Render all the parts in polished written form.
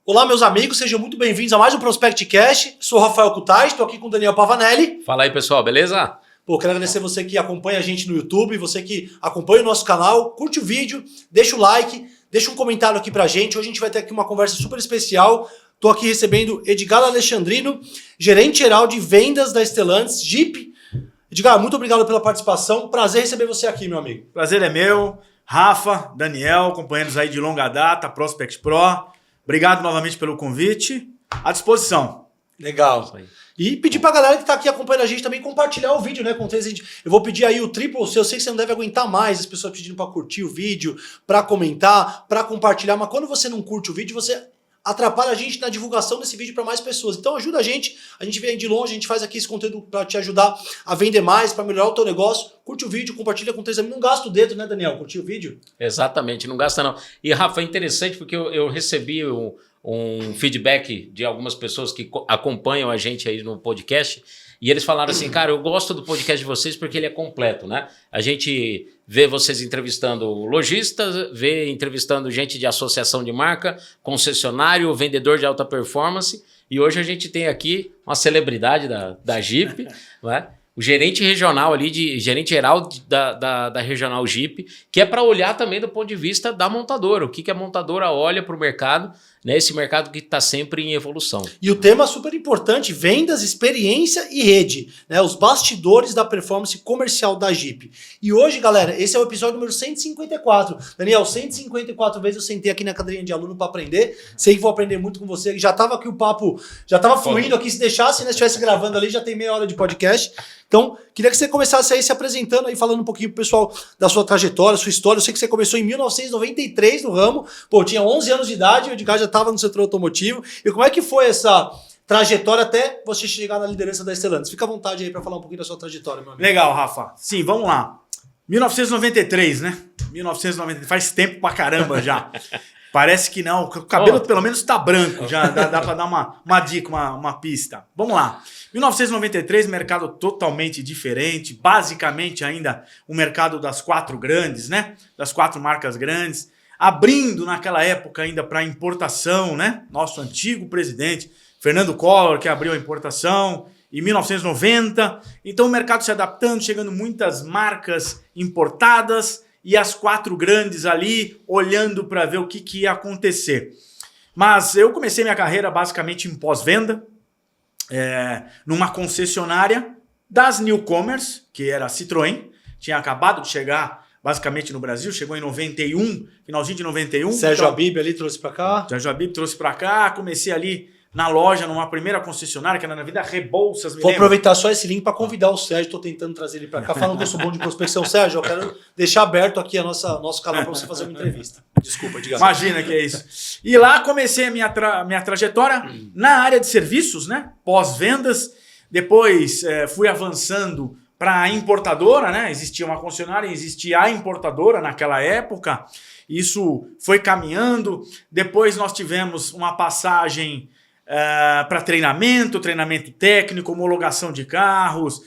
Olá, meus amigos, sejam muito bem-vindos a mais um ProspectCast. Sou o Rafael Kutais, estou aqui com o Daniel Pavanelli. Fala aí, pessoal, beleza? Pô, quero agradecer você que acompanha a gente no YouTube, você que acompanha o nosso canal, curte o vídeo, deixa o like, deixa um comentário aqui pra gente. Hoje a gente vai ter aqui uma conversa super especial. Estou aqui recebendo Edgar Alexandrino, gerente geral de vendas da Stellantis Jeep. Edgar, muito obrigado pela participação. Prazer receber você aqui, meu amigo. Prazer é meu. Rafa, Daniel, companheiros aí de longa data, Prospect Pro. Obrigado novamente pelo convite. À disposição. Legal. E pedir pra galera que tá aqui acompanhando a gente também compartilhar o vídeo, né? Com vocês. Eu vou pedir aí o triplo, eu sei que você não deve aguentar mais as pessoas pedindo pra curtir o vídeo, pra comentar, pra compartilhar, mas quando você não curte o vídeo, você atrapalha a gente na divulgação desse vídeo para mais pessoas. Então ajuda a gente vem de longe, a gente faz aqui esse conteúdo para te ajudar a vender mais, para melhorar o teu negócio. Curte o vídeo, compartilha com 3 amigos. Não gasta o dedo, né, Daniel? Curtir o vídeo? Exatamente, não gasta não. E Rafa, é interessante porque eu recebi um feedback de algumas pessoas que acompanham a gente aí no podcast e eles falaram assim, cara, eu gosto do podcast de vocês porque ele é completo, né? A gente vê vocês entrevistando lojistas, vê entrevistando gente de associação de marca, concessionário, vendedor de alta performance, e hoje a gente tem aqui uma celebridade da Jeep, né? O gerente regional ali, gerente geral da regional Jeep, que é para olhar também do ponto de vista da montadora, o que a montadora olha para o mercado, né? Esse mercado que está sempre em evolução. E o tema super importante, vendas, experiência e rede, né? Os bastidores da performance comercial da Jeep. E hoje, galera, esse é o episódio número 154. Daniel, 154 vezes eu sentei aqui na cadeirinha de aluno para aprender, sei que vou aprender muito com você, já estava aqui o papo, já estava fluindo aqui, se deixasse, né? Se estivesse gravando ali, já tem meia hora de podcast. Então, queria que você começasse aí se apresentando aí, falando um pouquinho pro pessoal da sua trajetória, sua história. Eu sei que você começou em 1993 no ramo, pô, tinha 11 anos de idade, o Edgar já estava no setor automotivo. E como é que foi essa trajetória até você chegar na liderança da Stellantis? Fica à vontade aí para falar um pouquinho da sua trajetória, meu amigo. Legal, Rafa. Sim, vamos lá. 1993, né? 1993, faz tempo pra caramba já. Parece que não, o cabelo pelo menos tá branco, já dá para dar uma dica, uma pista. Vamos lá. 1993, mercado totalmente diferente, basicamente ainda o mercado das 4 grandes, né? Das 4 marcas grandes, abrindo naquela época ainda para importação, né? Nosso antigo presidente, Fernando Collor, que abriu a importação em 1990. Então o mercado se adaptando, chegando muitas marcas importadas, e as 4 grandes ali olhando para ver o que ia acontecer. Mas eu comecei minha carreira basicamente em pós-venda, numa concessionária das newcomers, que era a Citroën, tinha acabado de chegar basicamente no Brasil, chegou em 91, finalzinho de 91. Sérgio Habib ali trouxe para cá. Sérgio Habib trouxe para cá, comecei ali na loja, numa primeira concessionária, que era na vida Rebouças. Vou aproveitar só esse link para convidar o Sérgio, estou tentando trazer ele para cá, falando que eu sou bom de prospecção. Sérgio, eu quero deixar aberto aqui nosso canal para você fazer uma entrevista. Desculpa, diga. Imagina que é isso. E lá comecei a minha trajetória na área de serviços, né? Pós-vendas. Depois fui avançando para a importadora, né? Existia uma concessionária, existia a importadora naquela época. Isso foi caminhando. Depois nós tivemos uma passagem para treinamento técnico, homologação de carros,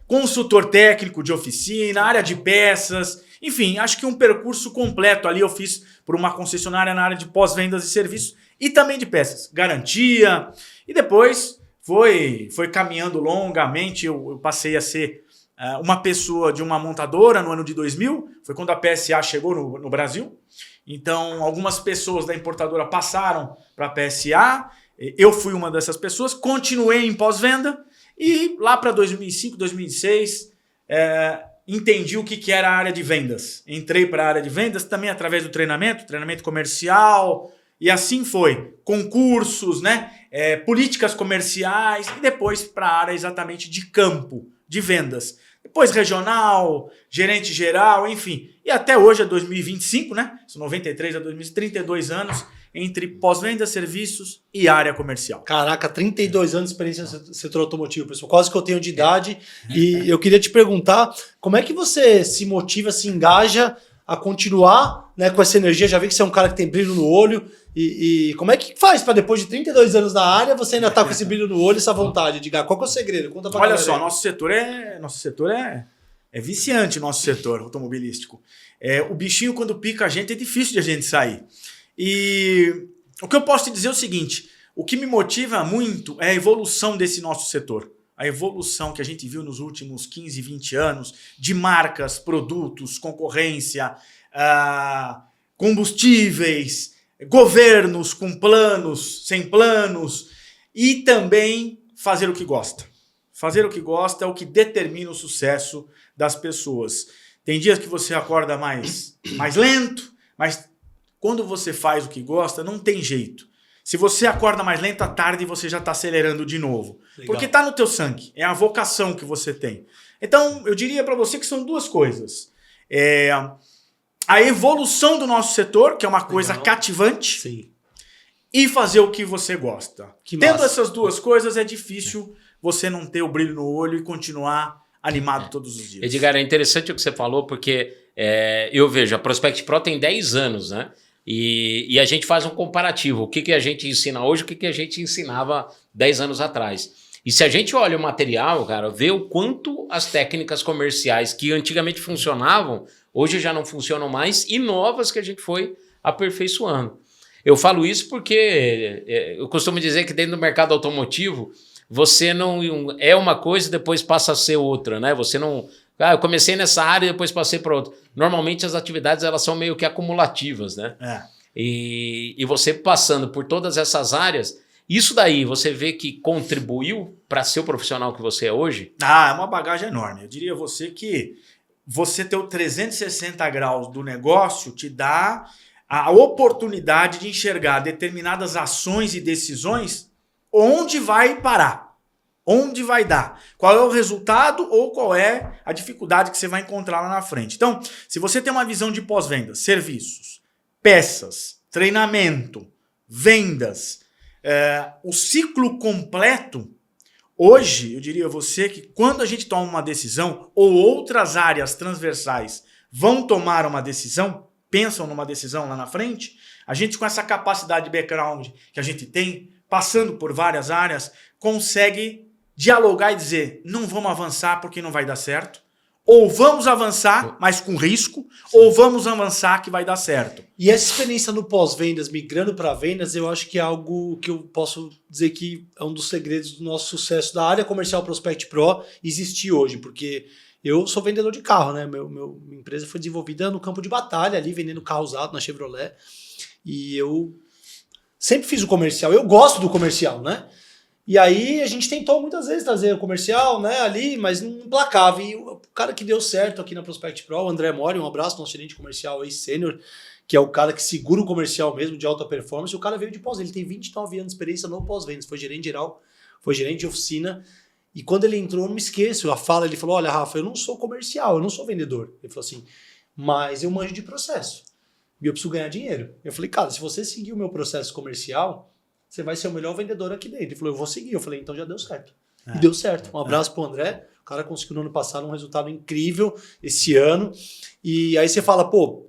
consultor técnico de oficina, área de peças, enfim, acho que um percurso completo ali eu fiz por uma concessionária na área de pós-vendas e serviços e também de peças, garantia, e depois foi caminhando longamente, eu passei a ser uma pessoa de uma montadora no ano de 2000, foi quando a PSA chegou no Brasil. Então, algumas pessoas da importadora passaram para a PSA, eu fui uma dessas pessoas, continuei em pós-venda e lá para 2005, 2006, entendi o que era a área de vendas. Entrei para a área de vendas também através do treinamento comercial e assim foi. Concursos, né? Políticas comerciais e depois para a área exatamente de campo, de vendas. Depois regional, gerente geral, enfim. E até hoje é 2025, né? São 93 a 2032 anos entre pós-venda, serviços e área comercial. Caraca, 32 anos de experiência no setor automotivo, pessoal. Quase que eu tenho de idade. E eu queria te perguntar, como é que você se motiva, se engaja a continuar, né, com essa energia? Já vi que você é um cara que tem brilho no olho. E como é que faz para depois de 32 anos na área, você ainda tá com esse brilho no olho, essa vontade? Diga, qual que é o segredo? Conta pra Olha só, nosso setor é viciante, nosso setor automobilístico. O bichinho, quando pica a gente, é difícil de a gente sair. E O que eu posso te dizer é o seguinte, o que me motiva muito é a evolução desse nosso setor. A evolução que a gente viu nos últimos 15, 20 anos de marcas, produtos, concorrência, combustíveis, governos com planos, sem planos e também fazer o que gosta. Fazer o que gosta é o que determina o sucesso das pessoas. Tem dias que você acorda mais lento, mas quando você faz o que gosta, não tem jeito. Se você acorda mais lento, à tarde você já está acelerando de novo. Legal. Porque está no teu sangue, é a vocação que você tem. Então, eu diria para você que são duas coisas. A evolução do nosso setor, que é uma coisa cativante, sim, e fazer o que você gosta. Que Tendo massa. essas duas coisas, é difícil você não ter o brilho no olho e continuar animado todos os dias. Edgar, é interessante o que você falou, porque eu vejo, a Prospect Pro tem 10 anos, né? E a gente faz um comparativo. O que a gente ensina hoje, o que a gente ensinava 10 anos atrás. E se a gente olha o material, cara, vê o quanto as técnicas comerciais que antigamente funcionavam, hoje já não funcionam mais, e novas que a gente foi aperfeiçoando. Eu falo isso porque eu costumo dizer que dentro do mercado automotivo, você não é uma coisa e depois passa a ser outra, né? Você não... eu comecei nessa área e depois passei para outra. Normalmente as atividades elas são meio que acumulativas, né? E você passando por todas essas áreas, isso daí você vê que contribuiu para ser o profissional que você é hoje? É uma bagagem enorme. Eu diria a você que você ter o 360 graus do negócio te dá a oportunidade de enxergar determinadas ações e decisões onde vai parar. Onde vai dar? Qual é o resultado ou qual é a dificuldade que você vai encontrar lá na frente? Então, se você tem uma visão de pós-venda, serviços, peças, treinamento, vendas, o ciclo completo, hoje, eu diria a você que quando a gente toma uma decisão ou outras áreas transversais vão tomar uma decisão, pensam numa decisão lá na frente, a gente com essa capacidade de background que a gente tem, passando por várias áreas, consegue dialogar e dizer, não vamos avançar porque não vai dar certo, ou vamos avançar, mas com risco, ou vamos avançar que vai dar certo. E essa experiência no pós-vendas, migrando para vendas, eu acho que é algo que eu posso dizer que é um dos segredos do nosso sucesso da área comercial Prospect Pro existir hoje, porque eu sou vendedor de carro, né? Minha empresa foi desenvolvida no campo de batalha, ali vendendo carro usado na Chevrolet, e eu sempre fiz o comercial, eu gosto do comercial, né? E aí a gente tentou muitas vezes trazer o comercial, né, ali, mas não emplacava. E o cara que deu certo aqui na Prospect Pro, o André Mori, um abraço, nosso gerente comercial aí, sênior, que é o cara que segura o comercial mesmo de alta performance. O cara veio de pós, ele tem 29 anos de experiência no pós-vendas, foi gerente geral, foi gerente de oficina. E quando ele entrou, eu não me esqueço, a fala, ele falou, olha, Rafa, eu não sou comercial, eu não sou vendedor. Ele falou assim, mas eu manjo de processo e eu preciso ganhar dinheiro. Eu falei, cara, se você seguir o meu processo comercial, você vai ser o melhor vendedor aqui dentro. Ele falou, eu vou seguir. Eu falei, então já deu certo. E deu certo. Um abraço pro André. O cara conseguiu no ano passado um resultado incrível esse ano. E aí você fala, pô,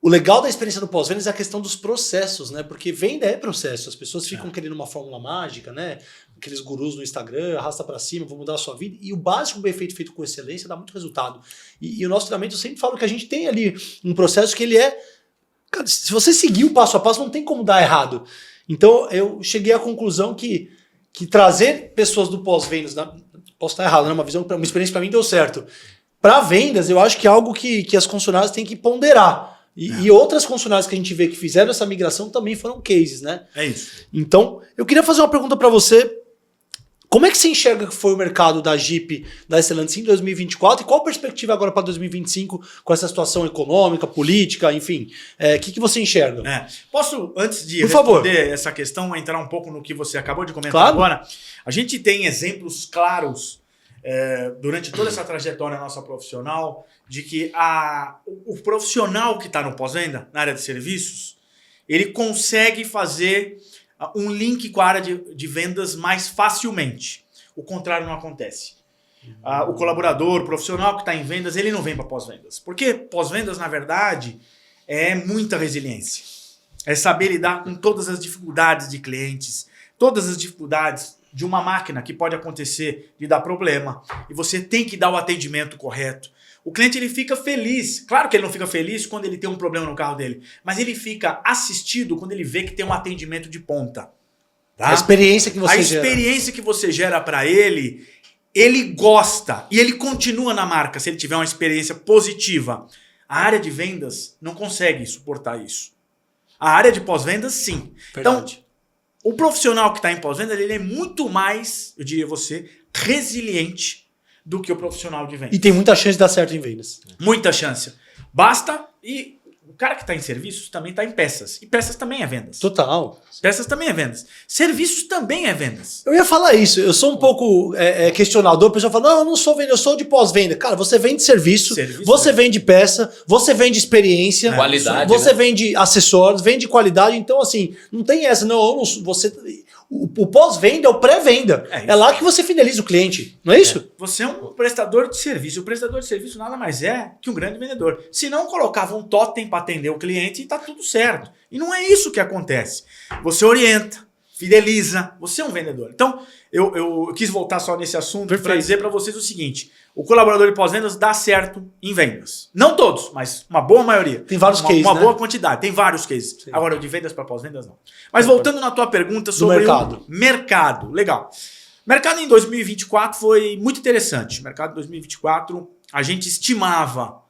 o legal da experiência do pós-vendas é a questão dos processos, né? Porque venda é processo. As pessoas ficam querendo uma fórmula mágica, né? Aqueles gurus no Instagram, arrasta para cima, vou mudar a sua vida. E o básico bem feito com excelência dá muito resultado. E o nosso treinamento, eu sempre falo que a gente tem ali um processo que ele é... Cara, se você seguir o passo a passo, não tem como dar errado. Então, eu cheguei à conclusão que trazer pessoas do pós-vendas, posso estar errado, né? Uma experiência para mim deu certo. Para vendas, eu acho que é algo que as concessionárias têm que ponderar. E outras concessionárias que a gente vê que fizeram essa migração também foram cases, né? É isso. Então, eu queria fazer uma pergunta para você. Como é que você enxerga que foi o mercado da Jeep, da Stellantis em 2024 e qual a perspectiva agora para 2025 com essa situação econômica, política, enfim? O que você enxerga? Posso, antes de responder essa questão, entrar um pouco no que você acabou de comentar Claro. agora? A gente tem exemplos claros durante toda essa trajetória nossa profissional de que o profissional que está no pós-venda, na área de serviços, ele consegue fazer um link com a área de vendas mais facilmente. O contrário não acontece. O colaborador, o profissional que está em vendas, ele não vem para pós-vendas. Porque pós-vendas, na verdade, é muita resiliência. É saber lidar com todas as dificuldades de clientes, todas as dificuldades de uma máquina que pode acontecer de dar problema. E você tem que dar o atendimento correto. O cliente ele fica feliz. Claro que ele não fica feliz quando ele tem um problema no carro dele, mas ele fica assistido quando ele vê que tem um atendimento de ponta. Tá? A experiência que você gera. A experiência que você gera para ele, ele gosta e ele continua na marca se ele tiver uma experiência positiva. A área de vendas não consegue suportar isso. A área de pós-vendas, sim. Verdade. Então, o profissional que está em pós-vendas, ele é muito mais, eu diria você, resiliente do que o profissional de vendas. E tem muita chance de dar certo em vendas. Muita chance. Basta, e o cara que está em serviços também está em peças. E peças também é vendas. Total. Peças também é vendas. Serviços também é vendas. Eu ia falar isso, eu sou um pouco questionador, o pessoal fala, não, eu não sou vendedor, eu sou de pós-venda. Cara, você vende serviço, você vende peça, você vende experiência, qualidade, você vende acessórios, vende qualidade, então assim, não tem essa, não, eu não você... O pós-venda é o pré-venda. É lá que você fideliza o cliente, não é isso? Você é um prestador de serviço. O prestador de serviço nada mais é que um grande vendedor. Se não, colocava um totem para atender o cliente e tá tudo certo. E não é isso que acontece. Você orienta, fideliza, você é um vendedor. Então, eu quis voltar só nesse assunto para dizer para vocês o seguinte: o colaborador de pós-vendas dá certo em vendas. Não todos, mas uma boa maioria. Tem vários cases, uma né? boa quantidade, tem vários cases. Sim. Agora, de vendas para pós-vendas, não. Mas voltando na tua pergunta sobre o mercado. Legal. O mercado em 2024 foi muito interessante. O mercado em 2024, a gente estimava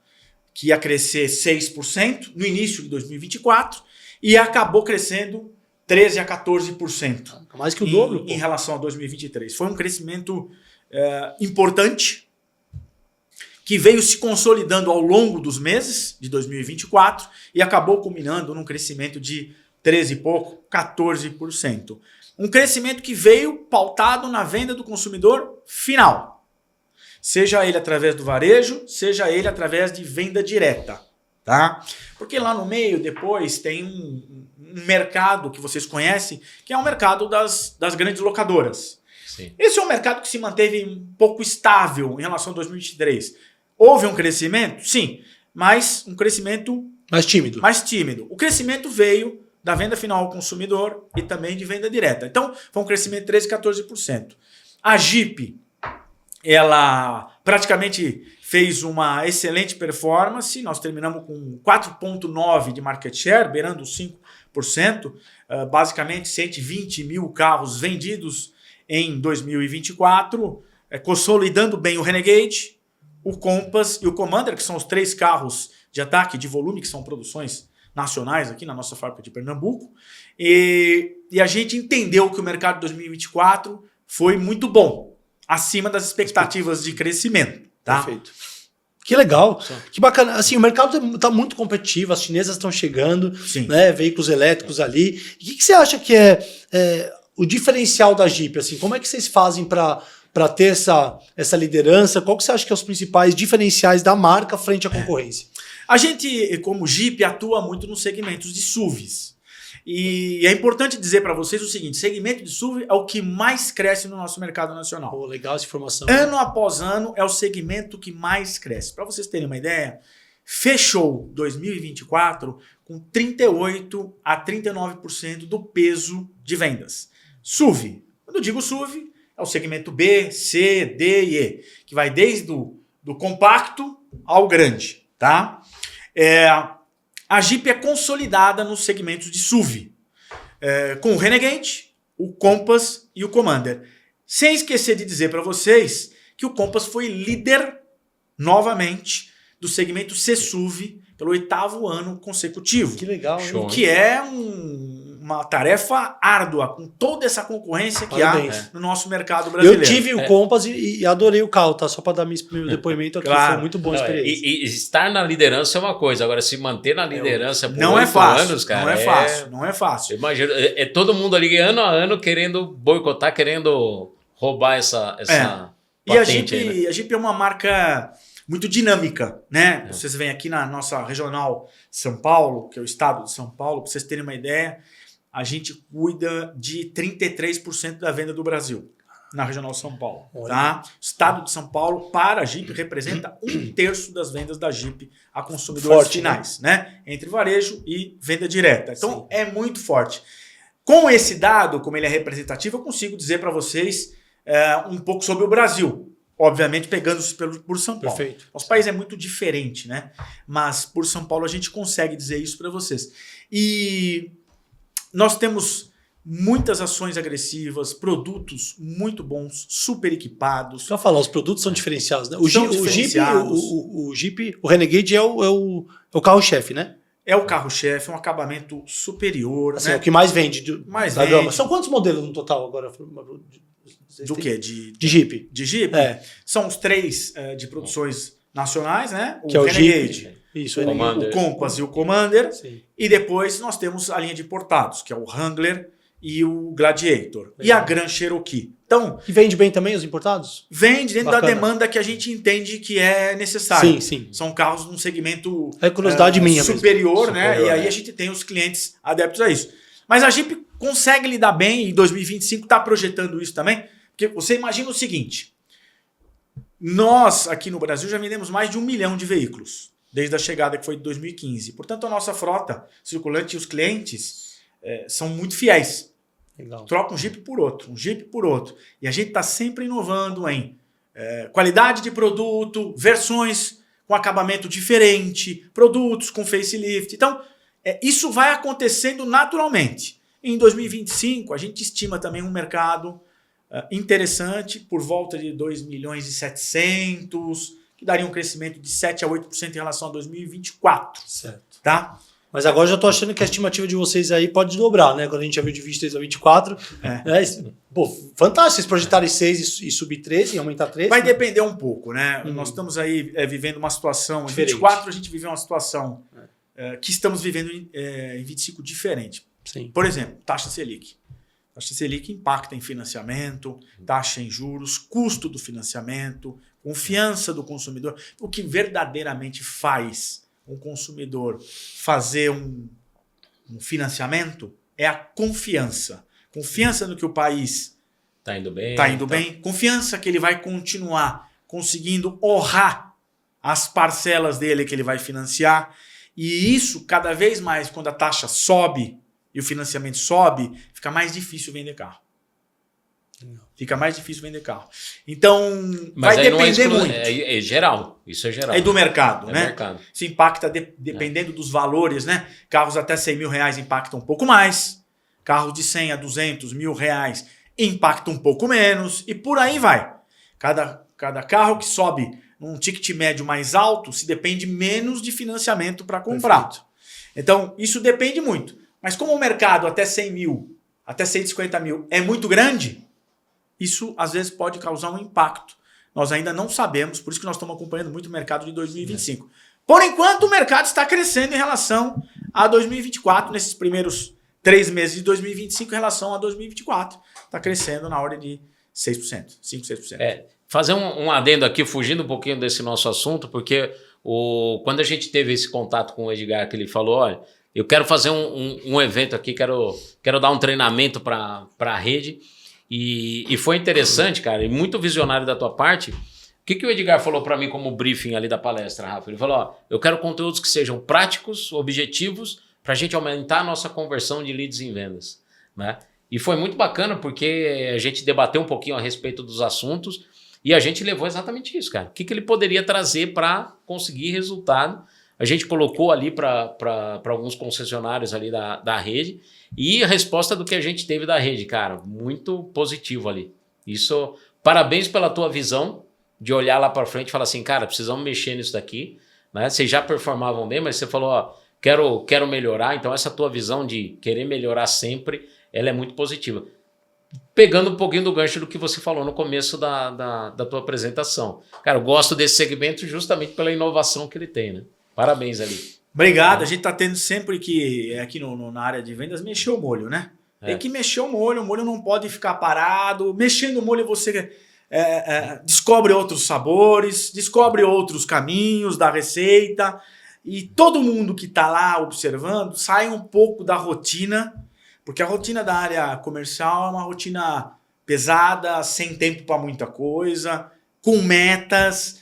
que ia crescer 6% no início de 2024 e acabou crescendo 13% a 14%. Mais que o dobro. Em relação a 2023. Foi um crescimento importante que veio se consolidando ao longo dos meses de 2024 e acabou culminando num crescimento de 13 e pouco, 14%. Um crescimento que veio pautado na venda do consumidor final. Seja ele através do varejo, seja ele através de venda direta. Tá? Porque lá no meio, depois, tem um mercado que vocês conhecem, que é o mercado das grandes locadoras. Sim. Esse é um mercado que se manteve um pouco estável em relação a 2023. Houve um crescimento? Sim, mas um crescimento mais tímido. O crescimento veio da venda final ao consumidor e também de venda direta. Então, foi um crescimento de 13%, 14%. A Jeep, ela praticamente fez uma excelente performance. Nós terminamos com 4,9% de market share, beirando os 5%. Basicamente, 120 mil carros vendidos em 2024. Consolidando bem o Renegade, o Compass e o Commander, que são os 3 carros de ataque de volume, que são produções nacionais aqui na nossa fábrica de Pernambuco. E a gente entendeu que o mercado de 2024 foi muito bom, acima das expectativas de crescimento. Tá? Perfeito. Que legal, que bacana. Assim, o mercado está muito competitivo, as chinesas estão chegando, né, veículos elétricos ali. E o que você acha que é o diferencial da Jeep? Assim, como é que vocês fazem para ter essa liderança? Qual que você acha que é os principais diferenciais da marca frente à concorrência? A gente, como Jeep, atua muito nos segmentos de SUVs. E é importante dizer para vocês o seguinte: segmento de SUV é o que mais cresce no nosso mercado nacional. Pô, legal essa informação. Ano após ano é o segmento que mais cresce. Para vocês terem uma ideia, fechou 2024 com 38% a 39% do peso de vendas. SUV. Quando eu digo SUV, é o segmento B, C, D e E, que vai desde do compacto ao grande. Tá? A Jeep é consolidada nos segmentos de SUV, com o Renegade, o Compass e o Commander. Sem esquecer de dizer para vocês que o Compass foi líder novamente do segmento C-SUV pelo 8º ano consecutivo. Que legal, hein? O que é uma tarefa árdua, com toda essa concorrência que há no nosso mercado brasileiro. Eu tive o Compass e adorei o carro, tá? Só para dar meu depoimento aqui, foi muito bom a experiência. E estar na liderança é uma coisa, agora se manter na liderança por não 8 anos, cara, não é fácil. Imagina, todo mundo ali ano a ano querendo boicotar, querendo roubar essa patente. E a Jeep é uma marca muito dinâmica, né? Vocês vêm aqui na nossa regional São Paulo, que é o estado de São Paulo, para vocês terem uma ideia, a gente cuida de 33% da venda do Brasil na regional São Paulo. Tá? O estado de São Paulo, para a Jeep, representa 1/3 das vendas da Jeep a consumidores finais, né? Entre varejo e venda direta. Então, é muito forte. Com esse dado, como ele é representativo, eu consigo dizer para vocês um pouco sobre o Brasil. obviamente pegando-se por São Paulo. Perfeito. Nosso país é muito diferente, né? Mas por São Paulo a gente consegue dizer isso para vocês. E nós temos muitas ações agressivas, produtos muito bons, super equipados. Só falar, os produtos são diferenciados, né? O Jeep, o Renegade é o carro-chefe, né? É o carro-chefe, um acabamento superior. Assim, né? é o que mais vende da vende. gama. São quantos modelos no total agora? Do quê? De Jeep. De Jeep? É. São os 3 de produções nacionais, né? Que é o Renegade, Jeep. Isso, Commander. o Compass e o Commander. Sim. E depois nós temos a linha de importados, que é o Wrangler e o Gladiator. Legal. E a Grand Cherokee. Então, E vende bem também os importados? vende dentro Bacana. da demanda que a gente entende que é necessário. Sim. São carros num segmento É curiosidade minha mesmo. superior, né? Superior, E aí né? a gente tem os clientes adeptos a isso. Mas a Jeep consegue lidar bem, e em 2025 está projetando isso também. Porque você imagina o seguinte, nós aqui no Brasil já vendemos mais de 1 milhão de veículos, desde a chegada que foi de 2015. Portanto, a nossa frota circulante e os clientes são muito fiéis. Legal. Troca um Jeep por outro, um Jeep por outro. E a gente está sempre inovando em qualidade de produto, versões com acabamento diferente, produtos com facelift. Então, isso vai acontecendo naturalmente. Em 2025, a gente estima também um mercado interessante, por volta de 2 milhões e 700, que daria um crescimento de 7 a 8% em relação a 2024. Certo. Tá? Mas agora eu já tô achando que a estimativa de vocês aí pode dobrar, né? Quando a gente já viu de 23 a 24. Pô, fantástico vocês projetarem 6 e subir 13 e aumentar 13. Vai depender um pouco, né? Nós estamos aí vivendo uma situação... Diferente. Em 24 a gente viveu uma situação que estamos vivendo em 25 diferente. Sim. Por exemplo, taxa Selic. Taxa Selic impacta em financiamento, taxa em juros, custo do financiamento, confiança do consumidor. O que verdadeiramente faz um consumidor fazer um financiamento é a confiança. Confiança no que o país Tá indo bem. está indo bem. Confiança que ele vai continuar conseguindo honrar as parcelas dele que ele vai financiar. E isso, cada vez mais, quando a taxa sobe e o financiamento sobe, fica mais difícil vender carro. Fica mais difícil vender carro. Então, Mas vai aí não depender muito. É geral. Isso é geral. É do mercado, É né? mercado. Isso impacta dependendo dos valores, né? Carros até 100 mil reais impactam um pouco mais. Carros de 100 a 200 mil reais impactam um pouco menos. E por aí vai. Cada carro que sobe num ticket médio mais alto, se depende menos de financiamento para comprar. Perfeito. Então, isso depende muito. Mas como o mercado até 100 mil, até 150 mil é muito grande, isso às vezes pode causar um impacto. Nós ainda não sabemos, por isso que nós estamos acompanhando muito o mercado de 2025. Por enquanto, o mercado está crescendo em relação a 2024, nesses primeiros 3 meses de 2025 em relação a 2024. Está crescendo na ordem de 6%, 5%, 6%. Fazer um adendo aqui, fugindo um pouquinho desse nosso assunto, porque quando a gente teve esse contato com o Edgar, que ele falou, olha, eu quero fazer um evento aqui, quero dar um treinamento para a rede, e foi interessante, cara, e muito visionário da tua parte. O que o Edgar falou para mim como briefing ali da palestra, Rafa? Ele falou, ó, eu quero conteúdos que sejam práticos, objetivos, para a gente aumentar a nossa conversão de leads em vendas, né? E foi muito bacana porque a gente debateu um pouquinho a respeito dos assuntos e a gente levou exatamente isso, cara. O que ele poderia trazer para conseguir resultado? A gente colocou ali para alguns concessionários ali da rede e a resposta do que a gente teve da rede, cara, muito positivo ali. Isso, parabéns pela tua visão de olhar lá para frente e falar assim, cara, precisamos mexer nisso daqui, né? Vocês já performavam bem, mas você falou, ó, quero melhorar. Então essa tua visão de querer melhorar sempre, ela é muito positiva. Pegando um pouquinho do gancho do que você falou no começo da tua apresentação. Cara, eu gosto desse segmento justamente pela inovação que ele tem, né? Parabéns ali. Obrigado. A gente está tendo sempre que, aqui na área de vendas, mexer o molho, né? Tem que mexer o molho não pode ficar parado. Mexendo o molho você descobre outros sabores, descobre outros caminhos da receita e todo mundo que está lá observando sai um pouco da rotina, porque a rotina da área comercial é uma rotina pesada, sem tempo para muita coisa, com metas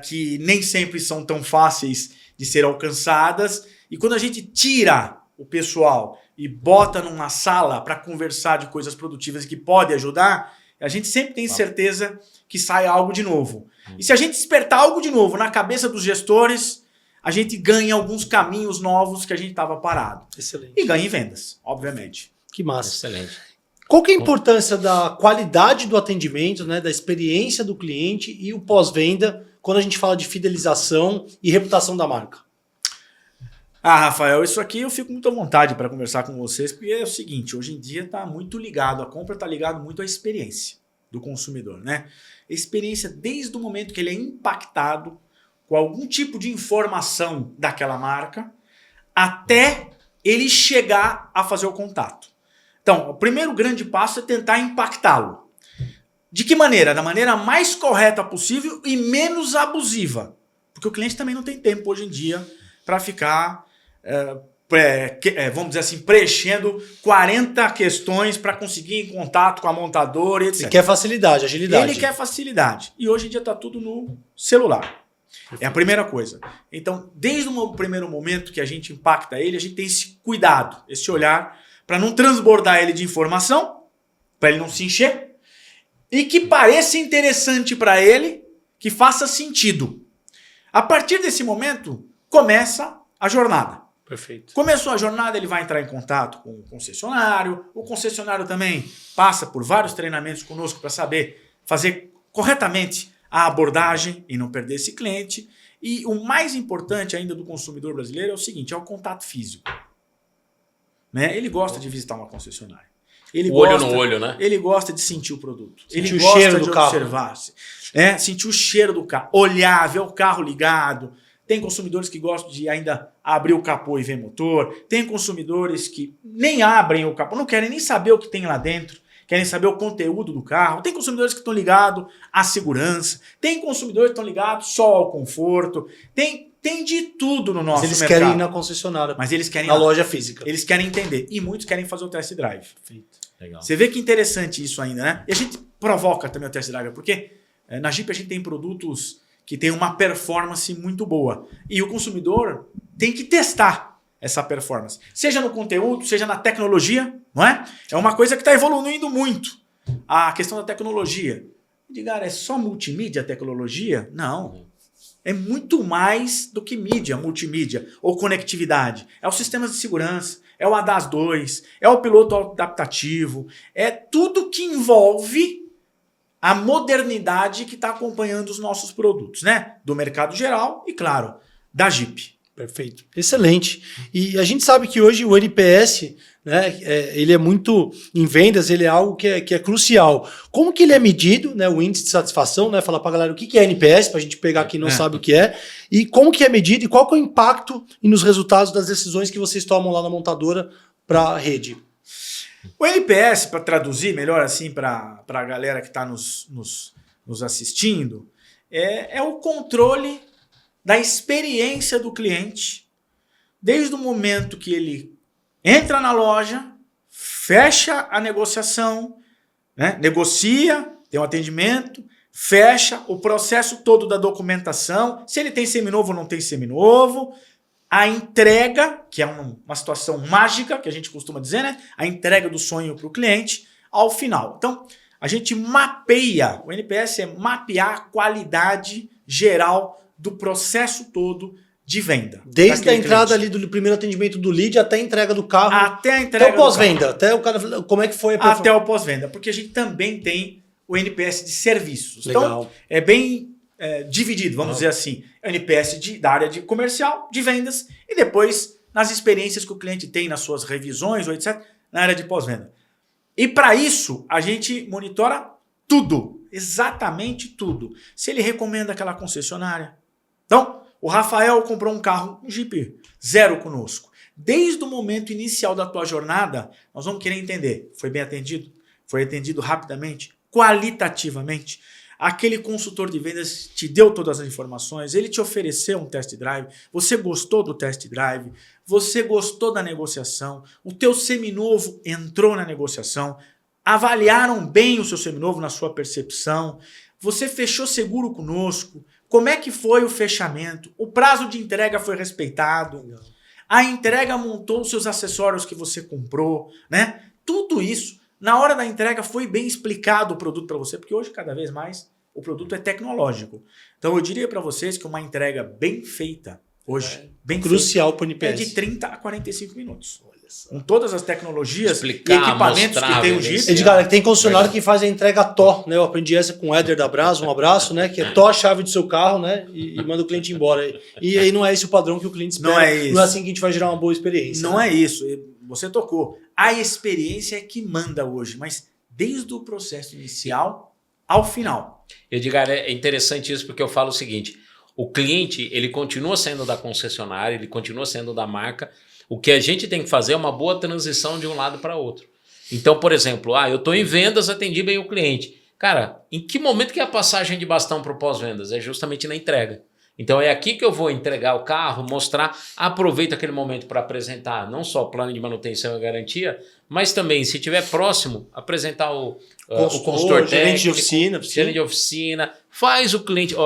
que nem sempre são tão fáceis de ser alcançadas. E quando a gente tira o pessoal e bota numa sala para conversar de coisas produtivas que pode ajudar, A gente sempre tem certeza que sai algo de novo. E se a gente despertar algo de novo na cabeça dos gestores, a gente ganha alguns caminhos novos que a gente estava parado. Excelente. E ganha em vendas, obviamente. Que massa. Excelente. Qual que é a importância da qualidade do atendimento, né, da experiência do cliente e o pós-venda quando a gente fala de fidelização e reputação da marca? Rafael, isso aqui eu fico muito à vontade para conversar com vocês, porque é o seguinte, hoje em dia está muito ligado, a compra está ligado muito à experiência do consumidor, né? Experiência desde o momento que ele é impactado com algum tipo de informação daquela marca, até ele chegar a fazer o contato. Então, o primeiro grande passo é tentar impactá-lo. De que maneira? Da maneira mais correta possível e menos abusiva. Porque o cliente também não tem tempo hoje em dia para ficar, vamos dizer assim, preenchendo 40 questões para conseguir em contato com a montadora, etc. Ele quer facilidade, agilidade. Ele quer facilidade. E hoje em dia está tudo no celular. É a primeira coisa. Então, desde o primeiro momento que a gente impacta ele, a gente tem esse cuidado, esse olhar, para não transbordar ele de informação, para ele não se encher, e que pareça interessante para ele, que faça sentido. A partir desse momento, começa a jornada. Perfeito. Começou a jornada, ele vai entrar em contato com o concessionário também passa por vários treinamentos conosco para saber fazer corretamente a abordagem e não perder esse cliente. E o mais importante ainda do consumidor brasileiro é o seguinte, é o contato físico. Né? Ele gosta de visitar uma concessionária. Ele olho no olho, né? Ele gosta de sentir o produto. Sentir ele o gosta cheiro de do carro. observar. Sentir o cheiro do carro. Olhar, ver o carro ligado. Tem consumidores que gostam de ainda abrir o capô e ver motor. Tem consumidores que nem abrem o capô, não querem nem saber o que tem lá dentro. Querem saber o conteúdo do carro. Tem consumidores que estão ligados à segurança. Tem consumidores que estão ligados só ao conforto. Tem de tudo no nosso Mas eles mercado. querem ir na concessionária, Mas eles querem na ir lá. loja física. Eles querem entender. E muitos querem fazer o test drive. Legal. Você vê que interessante isso ainda, né? E a gente provoca também o test drive, porque na Jeep a gente tem produtos que tem uma performance muito boa. E o consumidor tem que testar essa performance. Seja no conteúdo, seja na tecnologia, não é? É uma coisa que está evoluindo muito. A questão da tecnologia. Diga, é só multimídia a tecnologia? Não. É muito mais do que mídia, multimídia ou conectividade. É os sistemas de segurança, é o ADAS 2, é o piloto adaptativo, é tudo que envolve a modernidade que está acompanhando os nossos produtos, né? Do mercado geral e, claro, da Jeep. Perfeito. Excelente. E a gente sabe que hoje o NPS, né, ele é muito, em vendas, ele é algo que é crucial. Como que ele é medido, né, o índice de satisfação, né, falar para a galera o que é NPS, para a gente pegar quem não sabe o que é, e como que é medido e qual que é o impacto e nos resultados das decisões que vocês tomam lá na montadora para a rede. O NPS, para traduzir melhor assim para a galera que está nos assistindo, é o controle da experiência do cliente desde o momento que ele entra na loja, fecha a negociação, né? Negocia, tem um atendimento, fecha o processo todo da documentação, se ele tem seminovo ou não tem seminovo, a entrega, que é uma situação mágica, que a gente costuma dizer, né? A entrega do sonho para o cliente ao final. Então, a gente mapeia, o NPS é mapear a qualidade geral do processo todo de venda. Desde a entrada ali do primeiro atendimento do lead até a entrega do carro. Até a entrega até o pós-venda. Até o cara, como é que foi a performance? Até o pós-venda. Porque a gente também tem o NPS de serviços. Legal. Então, é bem dividido, vamos dizer assim. NPS da área de comercial, de vendas, e depois nas experiências que o cliente tem nas suas revisões, ou etc., na área de pós-venda. E para isso, a gente monitora tudo. Exatamente tudo. Se ele recomenda aquela concessionária. Então, o Rafael comprou um carro, um Jeep, zero conosco. Desde o momento inicial da tua jornada, nós vamos querer entender. Foi bem atendido? Foi atendido rapidamente? Qualitativamente? Aquele consultor de vendas te deu todas as informações, ele te ofereceu um test drive, você gostou do test drive, você gostou da negociação, o teu seminovo entrou na negociação, avaliaram bem o seu seminovo na sua percepção, você fechou seguro conosco, como é que foi o fechamento, o prazo de entrega foi respeitado, a entrega montou os seus acessórios que você comprou, né? Tudo isso Na hora da entrega foi bem explicado o produto para você, porque hoje cada vez mais o produto é tecnológico. Então eu diria para vocês que uma entrega bem feita hoje, bem crucial para o feita, é NPS. de 30 a 45 minutos. Com todas as tecnologias Explicar, e equipamentos mostrar, que tem o beleza. Jeep. Edgar, tem concessionário que faz a entrega TO, né? Eu aprendi essa com o Éder da Brasa, um abraço, né? Que é TO a chave do seu carro, né? E manda o cliente embora. E aí não é esse o padrão que o cliente espera. Não é isso. Não é assim que a gente vai gerar uma boa experiência. Não né? é isso. Você tocou. A experiência é que manda hoje, mas desde o processo inicial ao final. Edgar, é interessante isso porque eu falo o seguinte, o cliente, ele continua sendo da concessionária, ele continua sendo da marca, o que a gente tem que fazer é uma boa transição de um lado para outro. Então, por exemplo, eu estou em vendas, atendi bem o cliente. Cara, em que momento que é a passagem de bastão para o pós-vendas? É justamente na entrega. Então é aqui que eu vou entregar o carro, mostrar, aproveita aquele momento para apresentar não só o plano de manutenção e garantia, mas também, se estiver próximo, apresentar o consultor gerente de técnico, oficina. gerente de oficina, faz o cliente,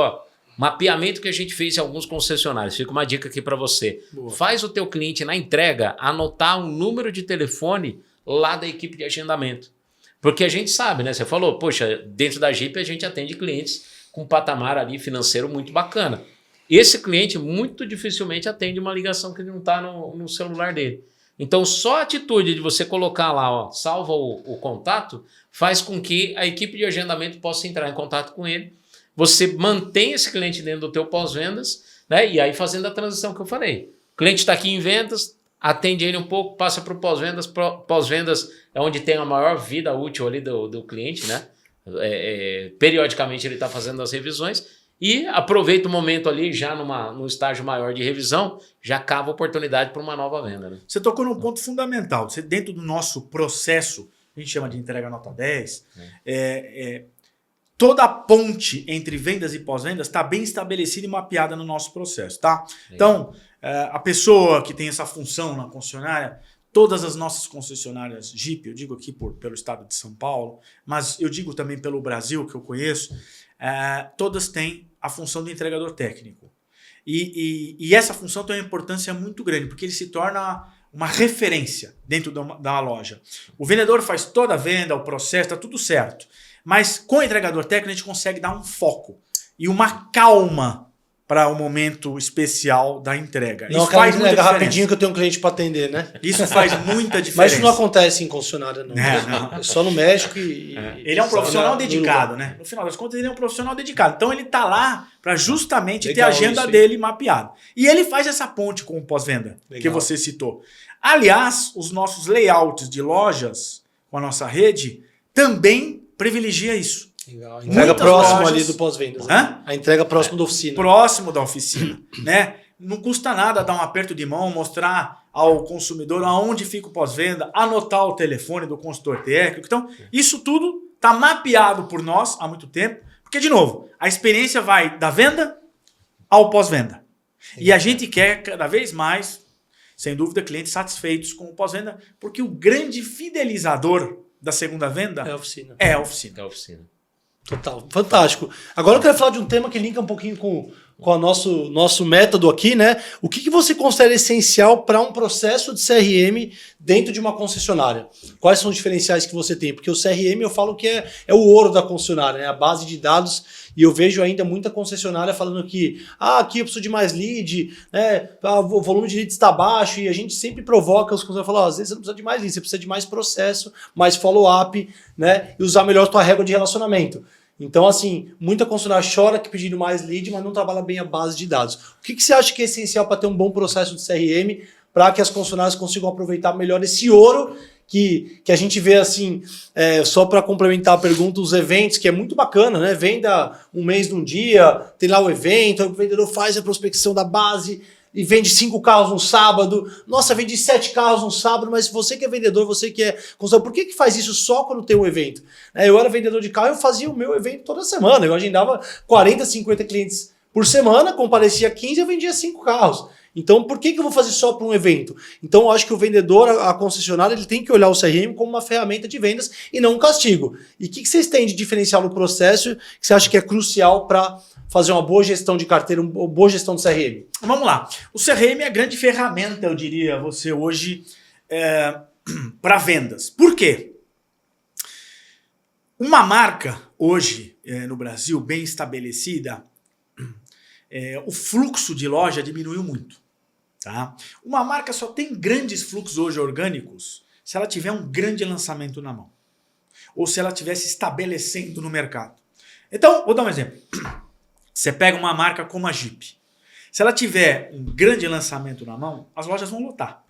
mapeamento que a gente fez em alguns concessionários, fica uma dica aqui para você. Boa. Faz o teu cliente na entrega anotar um número de telefone lá da equipe de agendamento. Porque a gente sabe, né? Você falou, poxa, dentro da Jeep a gente atende clientes com um patamar ali financeiro muito bacana. Esse cliente muito dificilmente atende uma ligação que ele não está no celular dele. Então, só a atitude de você colocar lá, salva o contato, faz com que a equipe de agendamento possa entrar em contato com ele. Você mantém esse cliente dentro do teu pós-vendas, né? E aí fazendo a transição que eu falei. O cliente está aqui em vendas, atende ele um pouco, passa para o pós-vendas. Pós-vendas é onde tem a maior vida útil ali do cliente, né? Periodicamente ele está fazendo as revisões e aproveita o momento ali já num estágio maior de revisão, já cava oportunidade para uma nova venda. Né? Você tocou num ponto fundamental. Você, dentro do nosso processo, a gente chama de entrega nota 10, toda a ponte entre vendas e pós-vendas está bem estabelecida e mapeada no nosso processo. Tá? Então, a pessoa que tem essa função na concessionária, todas as nossas concessionárias Jeep, eu digo aqui pelo estado de São Paulo, mas eu digo também pelo Brasil, que eu conheço, todas têm a função do entregador técnico. E essa função tem uma importância muito grande, porque ele se torna uma referência dentro da loja. O vendedor faz toda a venda, o processo, está tudo certo. Mas com o entregador técnico a gente consegue dar um foco e uma calma para o momento especial da entrega. Não, isso faz muita diferença. rapidinho que eu tenho um cliente para atender, né? Isso faz muita diferença. Mas isso não acontece em concessionária, não. Não. É só no México Ele é um profissional dedicado, né? No final das contas, ele é um profissional dedicado. Então, ele está lá para justamente ter a agenda dele mapeada. E ele faz essa ponte com o pós-venda, que você citou. Aliás, os nossos layouts de lojas com a nossa rede também privilegia isso. Legal. Entrega Muitas próximo lojas... ali do pós-vendas. Né? A entrega próximo da oficina. Próximo da oficina, né? Não custa nada dar um aperto de mão, mostrar ao consumidor aonde fica o pós-venda, anotar o telefone do consultor técnico. Então, isso tudo está mapeado por nós há muito tempo, porque, de novo, a experiência vai da venda ao pós-venda. E a gente quer cada vez mais, sem dúvida, clientes satisfeitos com o pós-venda, porque o grande fidelizador da segunda venda é a oficina. É a oficina. É a oficina. Total, fantástico. Agora eu quero falar de um tema que linka um pouquinho com o nosso método aqui, né? O que você considera essencial para um processo de CRM dentro de uma concessionária? Quais são os diferenciais que você tem? Porque o CRM eu falo que é o ouro da concessionária, né? A base de dados, e eu vejo ainda muita concessionária falando que aqui eu preciso de mais lead, né? O volume de leads está baixo, e a gente sempre provoca os concessionários, falam, às vezes você não precisa de mais lead, você precisa de mais processo, mais follow-up, né? E usar melhor a tua régua de relacionamento. Então, assim, muita concessionária chora que pedindo mais lead, mas não trabalha bem a base de dados. O que você acha que é essencial para ter um bom processo de CRM, para que as concessionárias consigam aproveitar melhor esse ouro que a gente vê, assim, só para complementar a pergunta, os eventos, que é muito bacana, né? Venda um mês num dia, tem lá o evento, aí o vendedor faz a prospecção da base, e vende 5 carros no sábado, nossa, vende 7 carros no sábado, mas você que é vendedor, você que é consultor, por que faz isso só quando tem um evento? Eu era vendedor de carro, eu fazia o meu evento toda semana, eu agendava 40, 50 clientes por semana, comparecia 15 e eu vendia 5 carros. Então, por que eu vou fazer só para um evento? Então, eu acho que o vendedor, a concessionária, ele tem que olhar o CRM como uma ferramenta de vendas e não um castigo. E o que vocês têm de diferencial no processo que você acha que é crucial para fazer uma boa gestão de carteira, uma boa gestão do CRM? Vamos lá. O CRM é a grande ferramenta, eu diria, você hoje, para vendas. Por quê? Uma marca hoje no Brasil bem estabelecida, o fluxo de loja diminuiu muito. Tá? Uma marca só tem grandes fluxos hoje orgânicos se ela tiver um grande lançamento na mão. Ou se ela estiver se estabelecendo no mercado. Então, vou dar um exemplo. Você pega uma marca como a Jeep. Se ela tiver um grande lançamento na mão, as lojas vão lotar.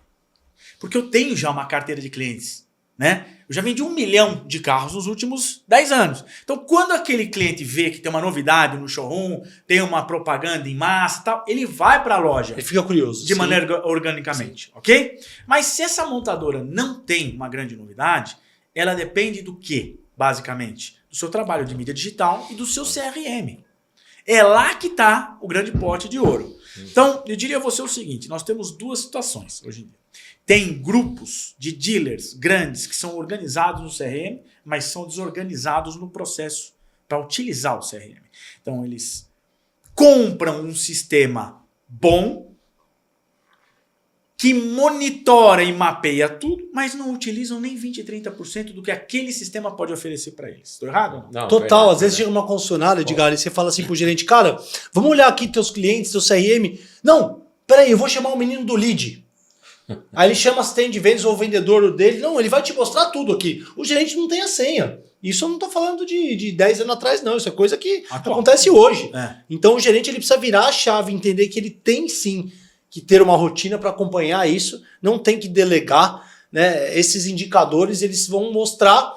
Porque eu tenho já uma carteira de clientes. Né? Eu já vendi 1 milhão de carros nos últimos 10 anos. Então, quando aquele cliente vê que tem uma novidade no showroom, tem uma propaganda em massa e tal, ele vai para a loja. Ele fica curioso. De maneira organicamente, sim. Ok? Mas se essa montadora não tem uma grande novidade, ela depende do quê, basicamente? Do seu trabalho de mídia digital e do seu CRM. É lá que está o grande pote de ouro. Então, eu diria a você o seguinte, nós temos 2 situações hoje em dia. Tem grupos de dealers grandes que são organizados no CRM, mas são desorganizados no processo para utilizar o CRM. Então, eles compram um sistema bom, que monitora e mapeia tudo, mas não utilizam nem 20%, 30% do que aquele sistema pode oferecer para eles. Estou errado ou não? Não, total. Às vezes chega uma concessionária, Edgar, e você fala assim pro gerente, cara, vamos olhar aqui teus clientes, teu CRM. Não, peraí, eu vou chamar o menino do lead. Aí ele chama assistente de vendas ou o vendedor dele. Não, ele vai te mostrar tudo aqui. O gerente não tem a senha. Isso eu não estou falando de 10 anos atrás, não. Isso é coisa que acontece hoje. Então o gerente ele precisa virar a chave, entender que ele tem sim que ter uma rotina para acompanhar isso. Não tem que delegar, né? Esses indicadores eles vão mostrar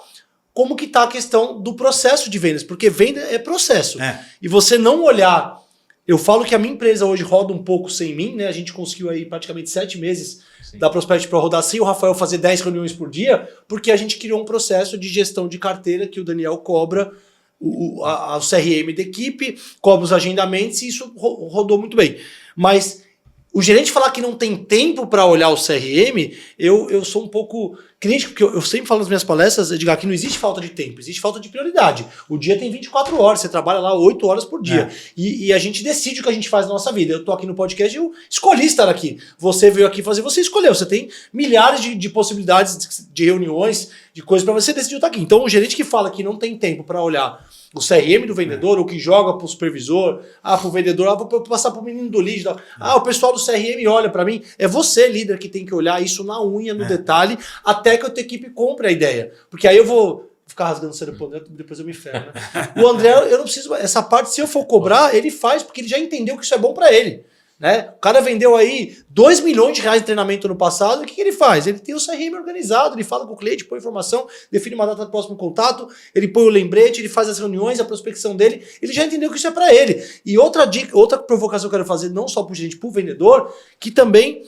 como que está a questão do processo de vendas. Porque venda é processo. E você não olhar... Eu falo que a minha empresa hoje roda um pouco sem mim, né? A gente conseguiu aí praticamente 7 meses da Prosperity para rodar sem o Rafael fazer 10 reuniões por dia, porque a gente criou um processo de gestão de carteira que o Daniel cobra o CRM da equipe, cobra os agendamentos e isso rodou muito bem. Mas o gerente falar que não tem tempo para olhar o CRM, eu sou um pouco crítico, porque eu sempre falo nas minhas palestras, Edgar, que não existe falta de tempo, existe falta de prioridade. O dia tem 24 horas, você trabalha lá 8 horas por dia. E a gente decide o que a gente faz na nossa vida. Eu tô aqui no podcast e eu escolhi estar aqui. Você veio aqui fazer, você escolheu. Você tem milhares de possibilidades de reuniões, de coisas para você decidir estar aqui. Então, o gerente que fala que não tem tempo para olhar o CRM do vendedor, ou que joga pro supervisor, pro vendedor, vou passar pro menino do lead, o pessoal do CRM olha para mim, é você, líder, que tem que olhar isso na unha, no detalhe, até que a tua equipe compre a ideia. Porque aí eu vou ficar rasgando cedo por dentro, depois eu me ferro, né? O André, eu não preciso, essa parte, se eu for cobrar, ele faz, porque ele já entendeu que isso é bom para ele. Né? O cara vendeu aí 2 milhões de reais de treinamento no passado, o que ele faz? Ele tem o CRM organizado, ele fala com o cliente, põe informação, define uma data do próximo contato, ele põe o lembrete, ele faz as reuniões, a prospecção dele, ele já entendeu que isso é para ele. E outra dica, outra provocação que eu quero fazer, não só pro gerente, pro vendedor, que também...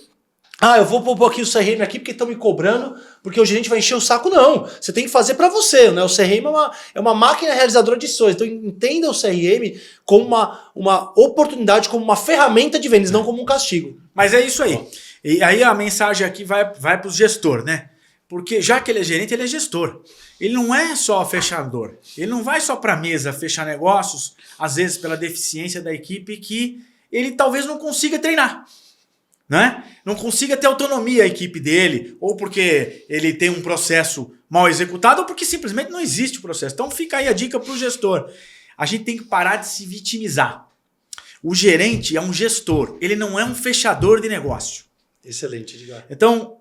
eu vou pôr aqui o CRM aqui porque estão me cobrando, porque o gerente vai encher o saco. Não, você tem que fazer para você, né? O CRM é uma máquina realizadora de sonhos. Então entenda o CRM como uma oportunidade, como uma ferramenta de vendas, não como um castigo. Mas é isso aí. E aí a mensagem aqui vai para o gestor, né? Porque já que ele é gerente, ele é gestor. Ele não é só fechador. Ele não vai só para a mesa fechar negócios, às vezes pela deficiência da equipe que ele talvez não consiga treinar. Né? Não consiga ter autonomia a equipe dele, ou porque ele tem um processo mal executado, ou porque simplesmente não existe o processo. Então fica aí a dica para o gestor. A gente tem que parar de se vitimizar. O gerente é um gestor, ele não é um fechador de negócio. Excelente, Edgar. Então,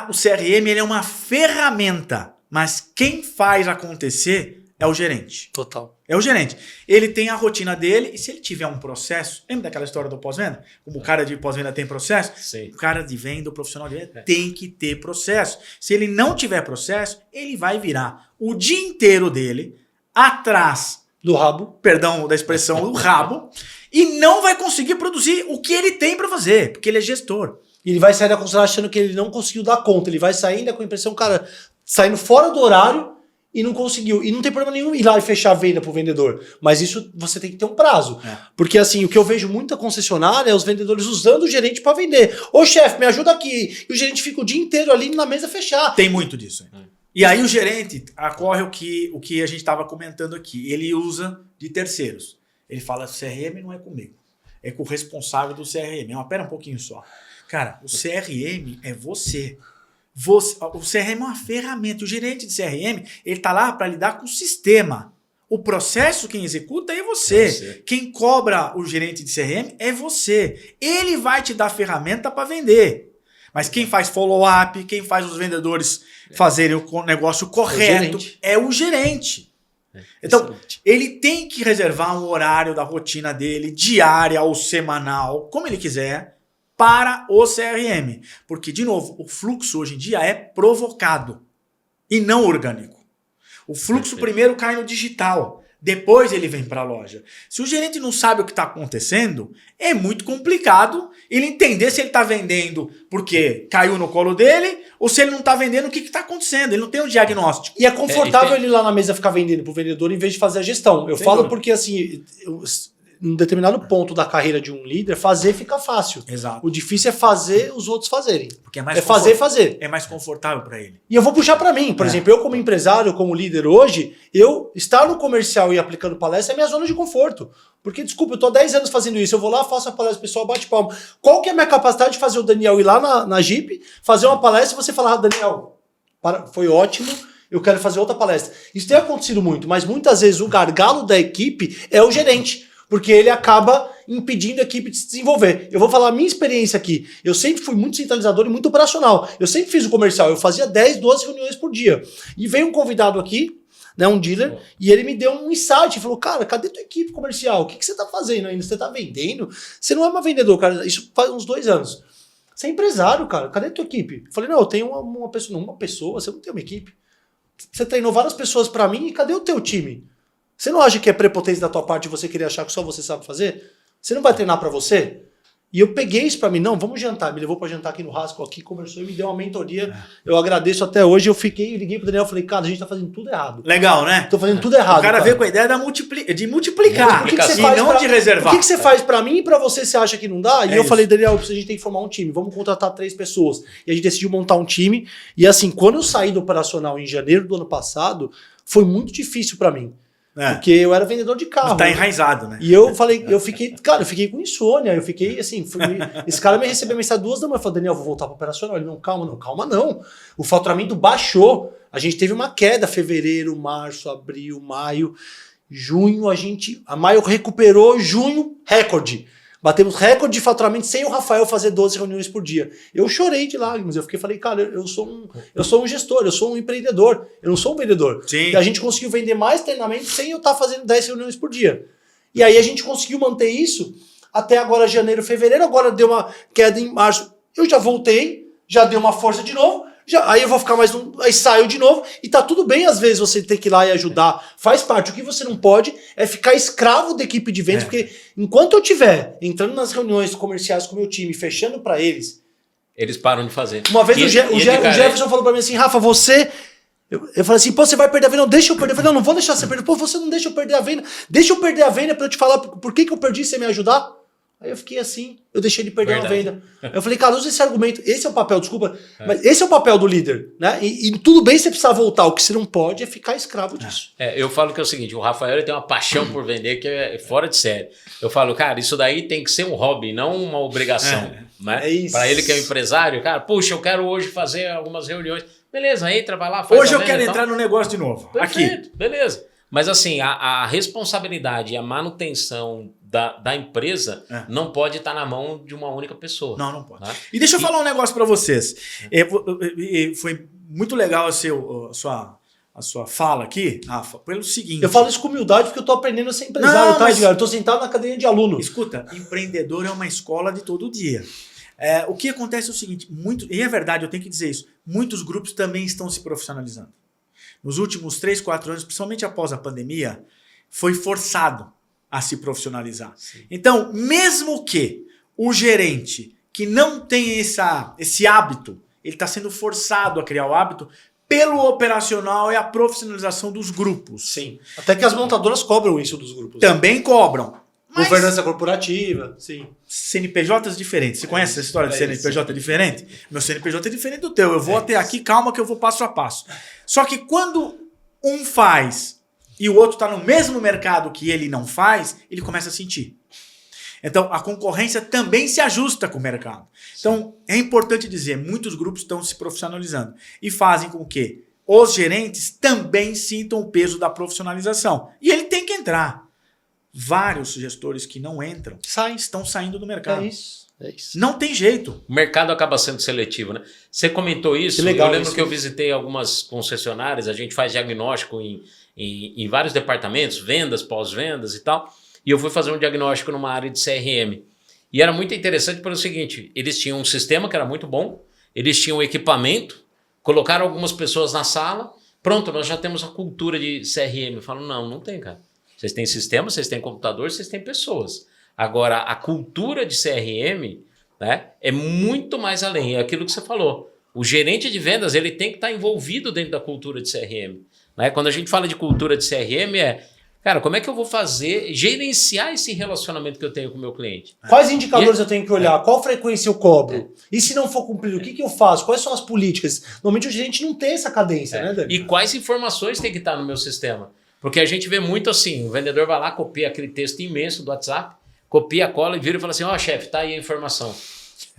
o CRM ele é uma ferramenta, mas quem faz acontecer é o gerente. Total. É o gerente. Ele tem a rotina dele e se ele tiver um processo... Lembra daquela história do pós-venda? Como o cara de pós-venda tem processo? Sim. O cara de venda, o profissional de venda tem que ter processo. Se ele não tiver processo, ele vai virar o dia inteiro dele atrás... Do rabo. Perdão da expressão, do rabo. E não vai conseguir produzir o que ele tem para fazer, porque ele é gestor. E ele vai sair da concessionária achando que ele não conseguiu dar conta. Ele vai sair ainda com a impressão, cara, saindo fora do horário... E não conseguiu. E não tem problema nenhum ir lá e fechar a venda pro vendedor. Mas isso você tem que ter um prazo. Porque assim, o que eu vejo muita concessionária é os vendedores usando o gerente para vender. Ô chefe, me ajuda aqui. E o gerente fica o dia inteiro ali na mesa fechar. Tem muito disso. E aí o gerente ocorre o que a gente estava comentando aqui. Ele usa de terceiros. Ele fala, CRM não é comigo. É com o responsável do CRM. Mas pera um pouquinho só. Cara, o CRM é você. o CRM é uma ferramenta. O gerente de CRM, ele está lá para lidar com o sistema. O processo, quem executa é você. Quem cobra o gerente de CRM é você. Ele vai te dar ferramenta para vender. Mas quem faz follow-up, quem faz os vendedores fazerem o negócio correto é o gerente. Então, ele tem que reservar um horário da rotina dele, diária ou semanal, como ele quiser, para o CRM. Porque, de novo, o fluxo hoje em dia é provocado e não orgânico. O fluxo primeiro cai no digital, depois ele vem para a loja. Se o gerente não sabe o que está acontecendo, é muito complicado ele entender se ele está vendendo porque caiu no colo dele ou se ele não está vendendo o que está acontecendo. Ele não tem um diagnóstico. E é confortável ele lá na mesa ficar vendendo pro vendedor em vez de fazer a gestão. Eu falo porque, assim, em determinado ponto da carreira de um líder, fazer fica fácil. Exato. O difícil é fazer os outros fazerem. Porque é mais fazer. É mais confortável para ele. E eu vou puxar para mim. Por exemplo, eu como empresário, como líder hoje, eu estar no comercial e aplicando palestra é minha zona de conforto. Porque, desculpa, eu tô há 10 anos fazendo isso. Eu vou lá, faço a palestra, o pessoal bate palma. Qual que é a minha capacidade de fazer o Daniel ir lá na Jeep, fazer uma palestra e você falar, Daniel, foi ótimo, eu quero fazer outra palestra. Isso tem acontecido muito, mas muitas vezes o gargalo da equipe é o gerente. Porque ele acaba impedindo a equipe de se desenvolver. Eu vou falar a minha experiência aqui. Eu sempre fui muito centralizador e muito operacional. Eu sempre fiz o comercial. Eu fazia 10, 12 reuniões por dia. E veio um convidado aqui, né, um dealer, e ele me deu um insight. Falou, cara, cadê tua equipe comercial? O que você tá fazendo ainda? Você tá vendendo? Você não é uma vendedor, cara. Isso faz uns 2 anos. Você é empresário, cara. Cadê tua equipe? Eu falei, não, eu tenho uma pessoa. Não, uma pessoa? Você não tem uma equipe. Você treinou várias pessoas para mim e cadê o teu time? Você não acha que é prepotência da tua parte você querer achar que só você sabe fazer? Você não vai treinar para você? E eu peguei isso para mim, não, vamos jantar. Me levou para jantar aqui no Rasco, aqui, conversou e me deu uma mentoria. Eu agradeço até hoje. Eu liguei pro Daniel e falei, cara, a gente tá fazendo tudo errado. Legal, né? Tô fazendo tudo errado. O cara veio com a ideia de multiplicar e não de reservar. O que você faz para mim e para você acha que não dá? E eu falei, Daniel, a gente tem que formar um time. Vamos contratar 3 pessoas. E a gente decidiu montar um time. E assim, quando eu saí do operacional em janeiro do ano passado, foi muito difícil para mim. Porque eu era vendedor de carro. Tá enraizado, né? E eu falei, eu fiquei com insônia. Eu fiquei assim, esse cara me recebeu mensagem 2 da manhã. Eu falei, Daniel, vou voltar pro operacional. Ele, não, calma não. O faturamento baixou. A gente teve uma queda, fevereiro, março, abril, maio, junho, a maio recuperou, junho, recorde. Batemos recorde de faturamento sem o Rafael fazer 12 reuniões por dia. Eu chorei de lágrimas. Eu falei, cara, eu sou um gestor, eu sou um empreendedor, eu não sou um vendedor. Sim. E a gente conseguiu vender mais treinamento sem eu estar fazendo 10 reuniões por dia. E aí a gente conseguiu manter isso até agora, janeiro, fevereiro. Agora deu uma queda em março. Eu já voltei, já dei uma força de novo. Aí eu vou ficar aí saio de novo e tá tudo bem às vezes você ter que ir lá e ajudar, faz parte. O que você não pode é ficar escravo da equipe de vendas, porque enquanto eu tiver entrando nas reuniões comerciais com o meu time, fechando para eles param de fazer. Uma vez o Jefferson falou para mim assim, Rafa, você... Eu falei assim, pô, você vai perder a venda? Não, deixa eu perder a venda. Não vou deixar você perder. Pô, você não deixa eu perder a venda. Deixa eu perder a venda para eu te falar por que eu perdi, você me ajudar. Aí eu fiquei assim, eu deixei ele perder uma venda. Eu falei, cara, usa esse argumento. Esse é o papel, desculpa, mas esse é o papel do líder, né? E tudo bem você precisar voltar. O que você não pode é ficar escravo disso. Eu falo que é o seguinte, o Rafael ele tem uma paixão por vender que é fora de série. Eu falo, cara, isso daí tem que ser um hobby, não uma obrigação. Né? É isso. Para ele que é um empresário, cara, puxa, eu quero hoje fazer algumas reuniões. Beleza, entra, vai lá, faz hoje eu quero entrar no negócio de novo. Perfeito, aqui. Beleza. Mas assim, a responsabilidade e a manutenção da empresa não pode estar na mão de uma única pessoa. Não pode. Né? E deixa eu falar um negócio para vocês. Foi muito legal a sua fala aqui, Rafa, pelo seguinte... Eu falo isso com humildade porque eu tô aprendendo a ser empresário, tá, Edgar? Eu tô sentado na cadeira de aluno. Escuta, empreendedor é uma escola de todo dia. O que acontece é o seguinte, e é verdade, eu tenho que dizer isso, muitos grupos também estão se profissionalizando. Nos últimos 3, 4 anos, principalmente após a pandemia, foi forçado a se profissionalizar. Sim. Então, mesmo que o gerente que não tem esse hábito, ele está sendo forçado a criar o hábito pelo operacional e a profissionalização dos grupos. Sim. Até que as montadoras cobram isso dos grupos. Também cobram. Mas governança corporativa, sim. CNPJs diferentes. Você conhece essa história de CNPJ diferente? Meu CNPJ é diferente do teu. Eu vou até aqui, calma que eu vou passo a passo. Só que quando um faz e o outro está no mesmo mercado que ele não faz, ele começa a sentir. Então, a concorrência também se ajusta com o mercado. Então, é importante dizer, muitos grupos estão se profissionalizando e fazem com que os gerentes também sintam o peso da profissionalização. E ele tem que entrar. Vários gestores que não entram estão saindo do mercado. É isso. Não tem jeito. O mercado acaba sendo seletivo, né? Você comentou isso, Que legal, eu lembro isso. que eu visitei algumas concessionárias, a gente faz diagnóstico em vários departamentos, vendas, pós-vendas e tal, e eu fui fazer um diagnóstico numa área de CRM. E era muito interessante pelo seguinte, eles tinham um sistema que era muito bom, eles tinham um equipamento, colocaram algumas pessoas na sala, pronto, nós já temos a cultura de CRM. Eu falo, não tem, cara. Vocês têm sistema, vocês têm computador, vocês têm pessoas. Agora, a cultura de CRM, né, é muito mais além. É aquilo que você falou. O gerente de vendas ele tem que estar envolvido dentro da cultura de CRM. Né? Quando a gente fala de cultura de CRM, cara, como é que eu vou gerenciar esse relacionamento que eu tenho com o meu cliente? Quais indicadores eu tenho que olhar? Qual frequência eu cobro? E se não for cumprido, o que eu faço? Quais são as políticas? Normalmente o gerente não tem essa cadência, né, Dani? E quais informações tem que estar no meu sistema? Porque a gente vê muito assim, o vendedor vai lá, copia aquele texto imenso do WhatsApp, copia, cola e vira e fala assim, chefe, tá aí a informação.